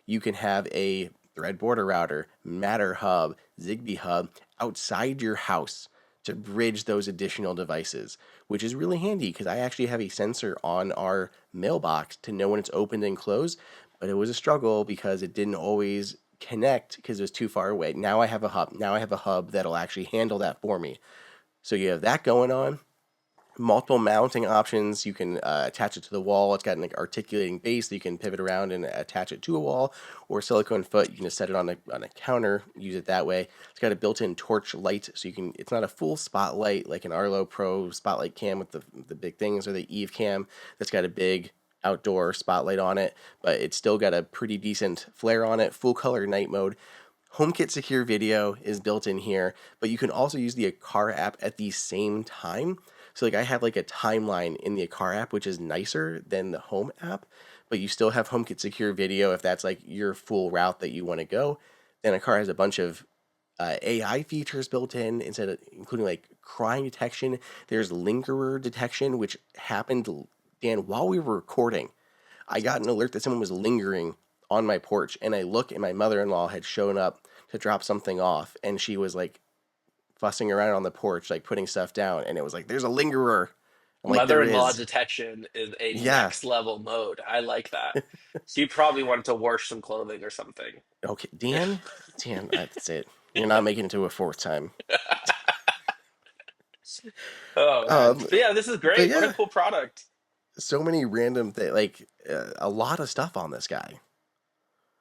you can have a Thread border router, Matter hub, Zigbee hub outside your house to bridge those additional devices, which is really handy because I actually have a sensor on our mailbox to know when it's opened and closed, but it was a struggle because it didn't always connect because it was too far away. Now I have a hub. Now I have a hub that'll actually handle that for me. So you have that going on, multiple mounting options. You can attach it to the wall. It's got an articulating base that you can pivot around and attach it to a wall, or silicone foot. You can just set it on a counter, use it that way. It's got a built-in torch light, so you can. It's not a full spotlight like an Arlo Pro spotlight cam with the big things, or the Eve cam that's got a big outdoor spotlight on it, but it's still got a pretty decent flare on it. Full color night mode. HomeKit Secure Video is built in here, but you can also use the Aqara app at the same time. So like I have like a timeline in the Aqara app, which is nicer than the Home app, but you still have HomeKit Secure Video if that's like your full route that you want to go. Then Aqara has a bunch of AI features built in, instead of including like crime detection. There's lingerer detection, which happened, Dan, while we were recording. I got an alert that someone was lingering on my porch, and I look, and my mother-in-law had shown up to drop something off, and she was like fussing around on the porch, like putting stuff down, and it was like, "There's a lingerer." I'm like, "There Mother-in-law is." detection is a Yeah. next level mode. I like that. So you probably wanted to wash some clothing or something. Okay, Dan. Dan, that's it. You're not making it to a fourth time. Oh man. Um, But yeah, this is but great. What a yeah, cool product. so many random like a lot of stuff on this guy.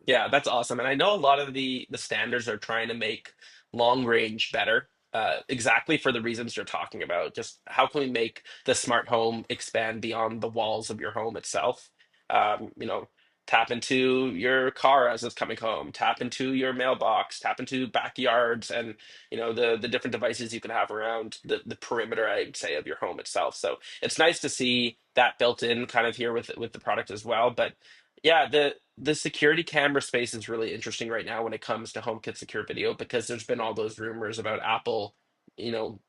Yeah, that's awesome. And I know a lot of the standards are trying to make long range better, exactly for the reasons you're talking about. Just how can we make the smart home expand beyond the walls of your home itself? You know, tap into your car as it's coming home, tap into your mailbox, tap into backyards, and the different devices you can have around the perimeter, I'd say, of your home itself. So it's nice to see that built in kind of here with the product as well. But yeah, the security camera space is really interesting right now when it comes to HomeKit Secure Video because there's been all those rumors about Apple,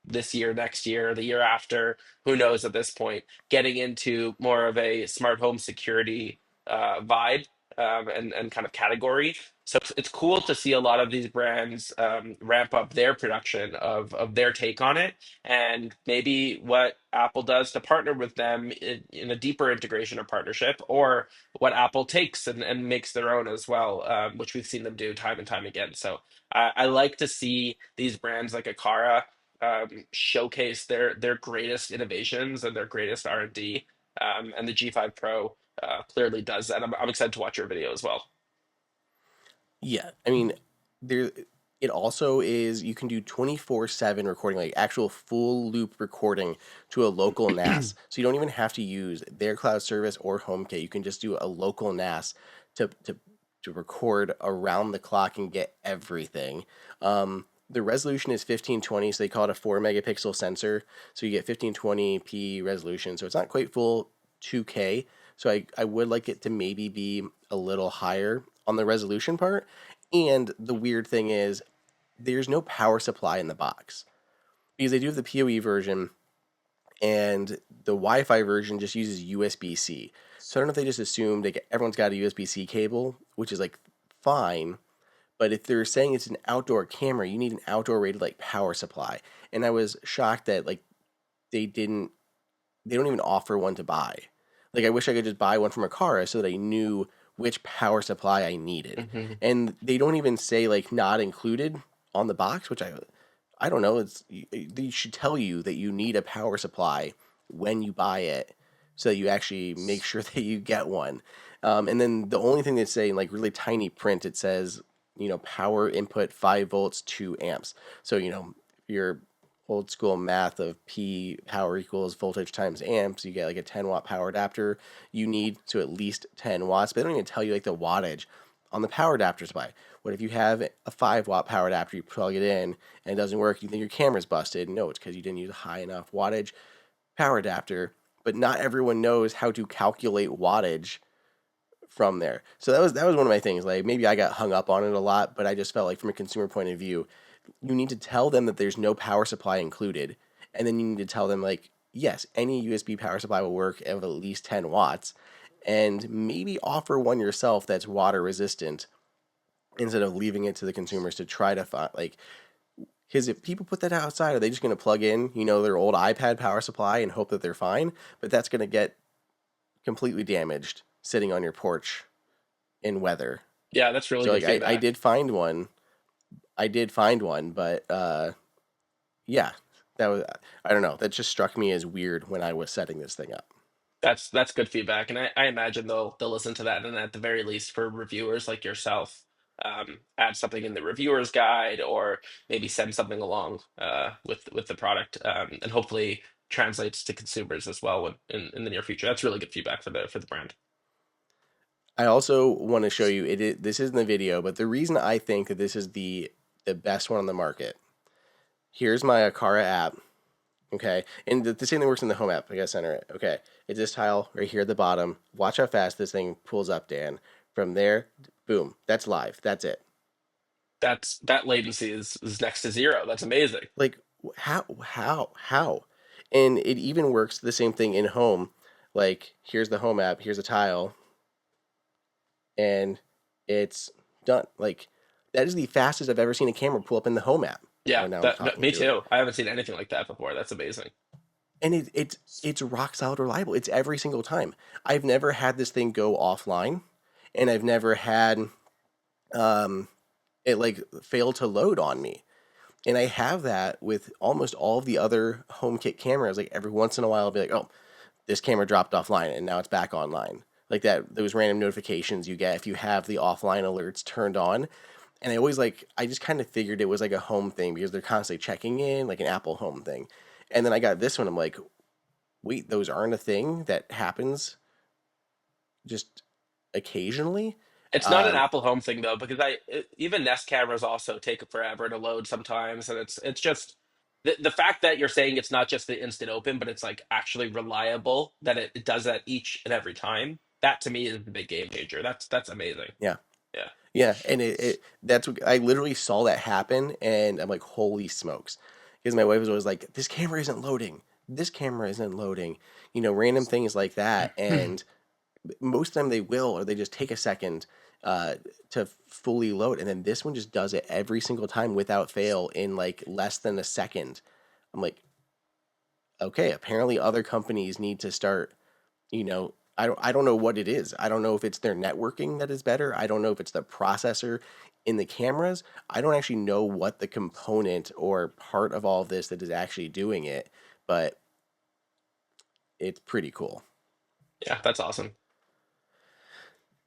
this year, next year, the year after, who knows at this point, getting into more of a smart home security vibe and kind of category. So it's cool to see a lot of these brands ramp up their production of their take on it, and maybe what Apple does to partner with them in a deeper integration or partnership, or what Apple takes and makes their own as well, which we've seen them do time and time again. So I like to see these brands like Aqara showcase their greatest innovations and their greatest R&D. And the G5 Pro clearly does that. I'm excited to watch your video as well. Yeah, I mean, there. It also is, you can do 24/7 recording, like actual full loop recording to a local NAS. So you don't even have to use their cloud service or HomeKit. You can just do a local NAS to to record around the clock and get everything. The resolution is 1520, so they call it a 4 megapixel sensor. So you get 1520p resolution. So it's not quite full 2K. So I would like it to maybe be a little higher on the resolution part. And the weird thing is, there's no power supply in the box because they do have the PoE version, and the Wi-Fi version just uses USB-C. So I don't know if they just assumed everyone's got a USB-C cable, which is like fine. But if they're saying it's an outdoor camera, you need an outdoor rated like power supply. And I was shocked that like they didn't they don't even offer one to buy. Like I wish I could just buy one from Aqara so that I knew which power supply I needed. Hmm. And they don't even say like not included on the box, which I don't know. They should tell you that you need a power supply when you buy it, so that you actually make sure that you get one. And then the only thing they say in like really tiny print, it says, power input 5 volts, 2 amps. So your old school math of P power equals voltage times amps, you get like a 10-watt power adapter. You need to at least 10 watts, but they don't even tell you like the wattage on the power adapter supply. What if you have a 5-watt power adapter, you plug it in and it doesn't work, you think your camera's busted? No, it's because you didn't use a high enough wattage power adapter. But not everyone knows how to calculate wattage from there. So that was one of my things. Like maybe I got hung up on it a lot, but I just felt like from a consumer point of view, you need to tell them that there's no power supply included, and then you need to tell them like, yes, any USB power supply will work of at least 10 watts, and maybe offer one yourself that's water resistant instead of leaving it to the consumers to try to find like, because if people put that outside, are they just going to plug in, their old iPad power supply and hope that they're fine? But that's going to get completely damaged sitting on your porch in weather. Yeah, that's really So good like I feedback. did find one. I did find one, but yeah, that was, I don't know. That just struck me as weird when I was setting this thing up. That's good feedback, and I imagine they'll listen to that, and at the very least, for reviewers like yourself, add something in the reviewer's guide, or maybe send something along with the product, and hopefully translates to consumers as well in the near future. That's really good feedback for the brand. I also want to show you this isn't the video, but the reason I think that this is the best one on the market. Here's my Aqara app. Okay, and the same thing works in the home app. I gotta center it. Okay, it's this tile right here at the bottom. Watch how fast this thing pulls up, Dan. From there, boom, that's live. That's it. That latency is next to zero. That's amazing. Like how? And it even works the same thing in home. Like here's the home app. Here's a tile, and it's done. Like that is the fastest I've ever seen a camera pull up in the home app. Yeah, Oh, now I'm that no, talking me to it, too. I haven't seen anything like that before. That's amazing. and it's rock solid reliable. It's every single time. I've never had this thing go offline, and I've never had um, it like fail to load on me. And I have that with almost all of the other HomeKit cameras. Like every once in a while, I'll be like, "Oh, this camera dropped offline and now it's back online." Like that, those random notifications you get if you have the offline alerts turned on. And I just kind of figured it was like a home thing because they're constantly checking in, like an Apple Home thing. And then I got this one. I'm like, wait, those aren't a thing that happens just occasionally. It's not an Um, Apple Home thing though, because even Nest cameras also take forever to load sometimes, and it's just the fact that you're saying it's not just the instant open, but it's like actually reliable that it does that each and every time. That to me is the big game changer. That's amazing. yeah, Yeah. yeah, and I literally saw that happen, and I'm like, holy smokes, because my wife was always like, this camera isn't loading, this camera isn't loading, random things like that, and most of the time they will, or they just take a second uh, to fully load, and then this one just does it every single time without fail in like less than a second. I'm like, okay, apparently other companies need to start, I don't know what it is. I don't know if it's their networking that is better. I don't know if it's the processor in the cameras. I don't actually know what the component or part of all of this that is actually doing it, but it's pretty cool. Yeah, that's awesome.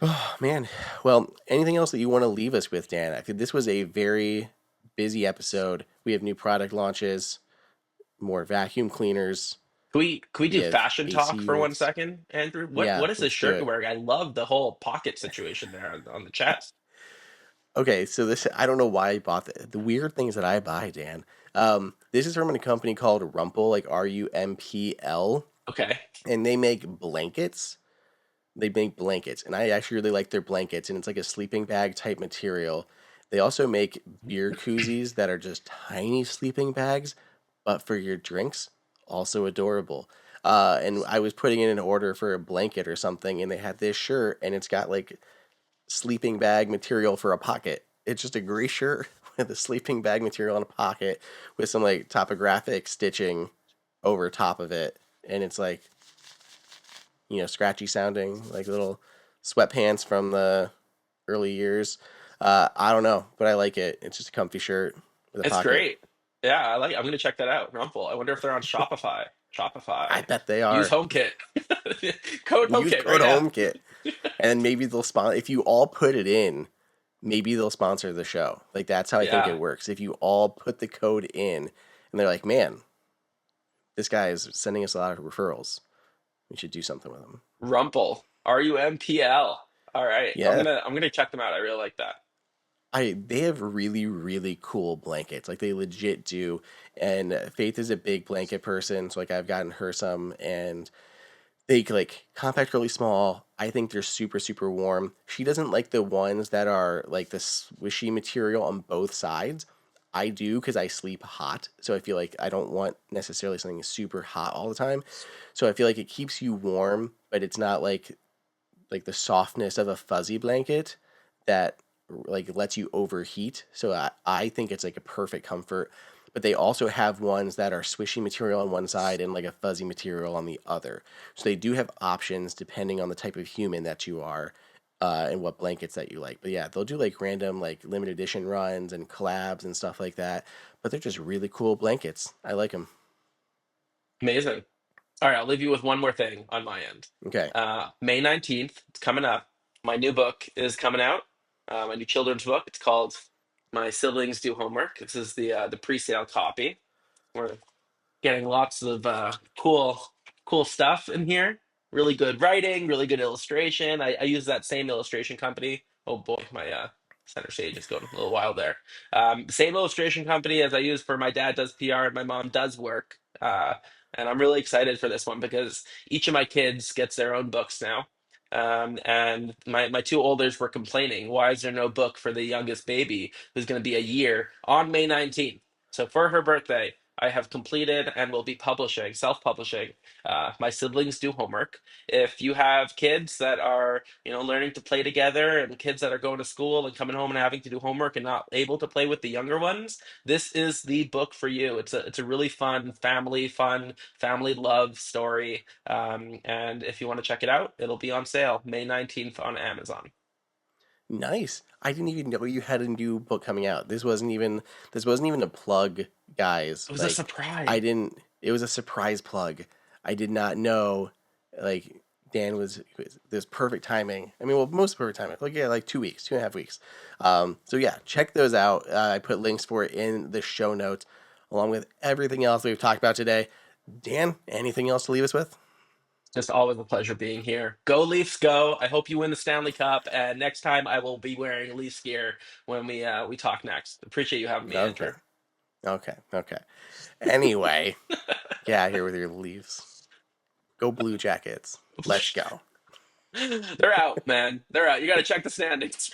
Oh man. Well, anything else that you want to leave us with, Dan? I think this was a very busy episode. We have new product launches, more vacuum cleaners. Can we We do have fashion AC talk for one units. second, Andrew? Yeah, What is this let's do shirt you're it. wearing? I love the whole pocket situation there on the chest. Okay, so this I don't know why I bought the weird things that I buy, Dan. This is from a company called Rumpel, like Rumpl, Okay. and they make blankets. They make blankets, and I actually really like their blankets, and it's like a sleeping bag type material. They also make beer koozies that are just tiny sleeping bags, but for your drinks, also adorable. And I was putting in an order for a blanket or something, and they had this shirt, and it's got like sleeping bag material for a pocket. It's just a gray shirt with a sleeping bag material in a pocket with some like topographic stitching over top of it, and it's like scratchy sounding, like little sweatpants from the early years. I don't know, but I like it. It's just a comfy shirt with a It's pocket. great. Yeah, I'm gonna check that out. Rumple. I wonder if they're on Shopify. I Shopify. bet they Use are. HomeKit. Code Use HomeKit code right now. HomeKit, and then maybe they'll sponsor. If you all put it in, maybe they'll sponsor the show. Like that's how I think Yeah. it works. If you all put the code in, and they're like, "Man, this guy is sending us a lot of referrals. We should do something with him." Rumple. Rumpl. All right. Yeah, I'm gonna check them out. I really like that. I they have really really cool blankets. Like they legit do. And Faith is a big blanket person, so like I've gotten her some, and they like compact, really small. I think they're super super warm. She doesn't like the ones that are like the swishy material on both sides. I do because I sleep hot, so I feel like I don't want necessarily something super hot all the time. So I feel like it keeps you warm, but it's not like the softness of a fuzzy blanket that like lets you overheat. So I think it's like a perfect comfort. But they also have ones that are swishy material on one side and like a fuzzy material on the other. So they do have options depending on the type of human that you are, and what blankets that you like. But yeah, they'll do like random like limited edition runs and collabs and stuff like that. But they're just really cool blankets. I like them. Amazing. All right, I'll leave you with one more thing on my end. Okay. May 19th, it's coming up. My new book is coming out. My new children's book. It's called My Siblings Do Homework. This is the pre-sale copy. We're getting lots of cool stuff in here. Really good writing, really good illustration. I use that same illustration company. Oh boy, my center stage is going a little wild there. Same illustration company as I use for my dad does PR and my mom does work. And I'm really excited for this one because each of my kids gets their own books now. And my two olders were complaining, why is there no book for the youngest baby who's going to be a year on May 19th? So for her birthday, I have completed and will be publishing, self-publishing, My Siblings Do Homework. If you have kids that are, learning to play together and kids that are going to school and coming home and having to do homework and not able to play with the younger ones, this is the book for you. It's a really fun family love story. And if you want to check it out, it'll be on sale May 19th on Amazon. Nice. I didn't even know you had a new book coming out. This wasn't even a plug, guys. It was a Like I surprise. didn't it was a surprise plug. I did not know like Dan was this perfect timing. I mean, well, most perfect timing. Like yeah, like 2 weeks, 2.5 weeks. So yeah, check those out. I put links for it in the show notes along with everything else we've talked about today. Dan, anything else to leave us with? Just always a pleasure being here. Go Leafs, go! I hope you win the Stanley Cup, and next time I will be wearing Leafs gear when we talk next. Appreciate you having me, Okay. Andrew. Okay. Anyway, get out of here with your leaves. Go Blue Jackets. Let's go. They're out, man. They're out. You got to check the standings.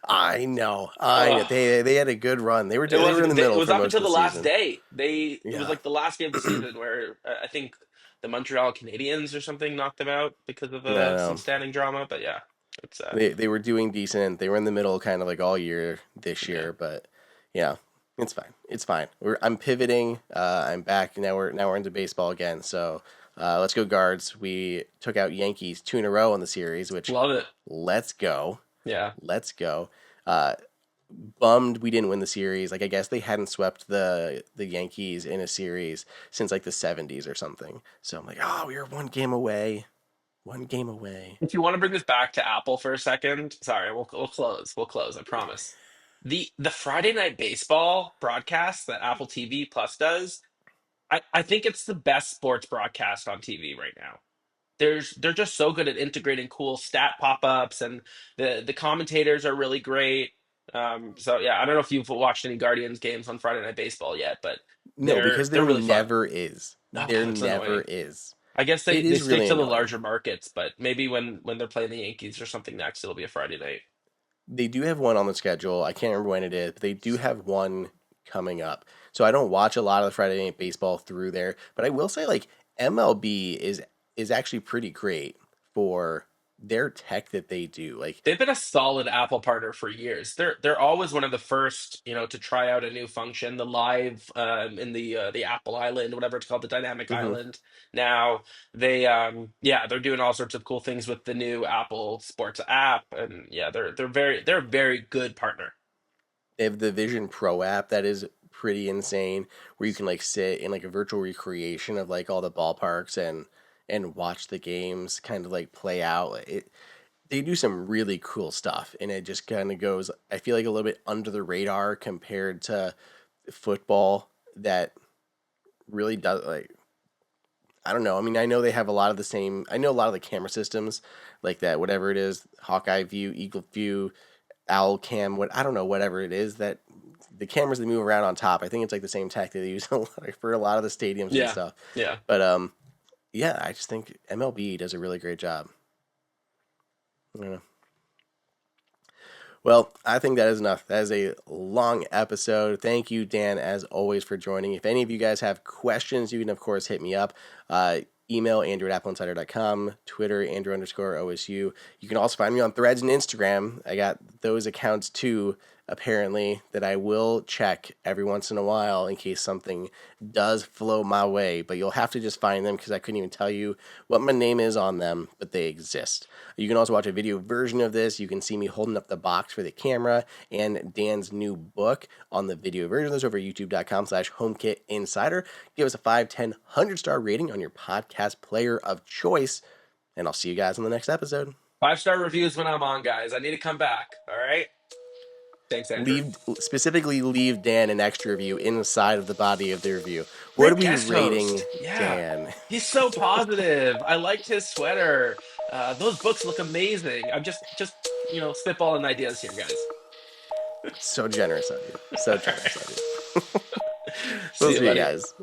I know. I know. Ugh. They had a good run. They were It they was were in the it middle was for up most until of the the last season. day. It was Yeah. like the last game of the season where I think the Montreal Canadiens or something knocked them out because of No, some no. standing drama. But yeah, it's They were doing decent. They were in the middle kind of like all year this yeah. year, but yeah, it's fine. It's fine. I'm pivoting. I'm back. Now we're into baseball again. So let's go Guards. We took out Yankees 2 in a row in the series, which Love it. let's go. Yeah. Let's go. Uh, Bummed we didn't win the series. Like I guess they hadn't swept the Yankees in a series since like the 70s or something. So I'm like, oh, we were one game away. One game away. If you want to bring this back to Apple for a second, sorry, we'll close. We'll close. I promise. The Friday Night Baseball broadcast that Apple TV Plus does, I think it's the best sports broadcast on TV right now. They're just so good at integrating cool stat pop-ups, and the commentators are really great. So yeah, I don't know if you've watched any Guardians games on Friday Night Baseball yet, but No, because they're there really fun. never is. There Oh, it's never annoying. is. I guess It they is stick really to the annoying. larger markets, but maybe when they're playing the Yankees or something next, it'll be a Friday night. They do have one on the schedule. I can't remember when it is, but they do have one coming up. So I don't watch a lot of the Friday Night Baseball through there, but I will say like MLB is actually pretty great for their tech that they do. Like, They've been a solid Apple partner for years. They're always one of the first, to try out a new function. The live in the Apple Island, whatever it's called, the Dynamic mhm. Island. Now they yeah, they're doing all sorts of cool things with the new Apple Sports app, and yeah, they're a very good partner. They have the Vision Pro app that is pretty insane, where you can like sit in like a virtual recreation of like all the ballparks and watch the games kind of like play out. They do some really cool stuff, and it just kind of goes, I feel like, a little bit under the radar compared to football that really does like, I don't know. I mean, I know they have a lot of the same. I know a lot of the camera systems, like that, whatever it is, Hawkeye View, Eagle View, Owl Cam, what I don't know, whatever it is that the cameras that move around on top. I think it's like the same tech that they use for a lot of the stadiums and Yeah, stuff. yeah. But yeah, I just think MLB does a really great job. Yeah. Well, I think that is enough. That is a long episode. Thank you, Dan, as always, for joining. If any of you guys have questions, you can, of course, hit me up. Email Andrew at appleinsider.com, Twitter, Andrew underscore OSU. You can also find me on Threads and Instagram. I got those accounts too, apparently, that I will check every once in a while in case something does flow my way. But you'll have to just find them because I couldn't even tell you what my name is on them, but they exist. You can also watch a video version of this. You can see me holding up the box for the camera and Dan's new book on the video version. Those over at youtube.com/HomeKit Insider. Give us a 5, 10, 100-star rating on your podcast player of choice. And I'll see you guys on the next episode. 5-star reviews when I'm on, guys. I need to come back. All right. Thanks, Andrew. Leave Dan an extra review inside of the body of the review. What are Great we guest rating host. Yeah. Dan? He's so positive. I liked his sweater. Those books look amazing. I'm just spitballing ideas here, guys. So generous of you. So All generous right. of you. See We'll you, see you buddy. guys.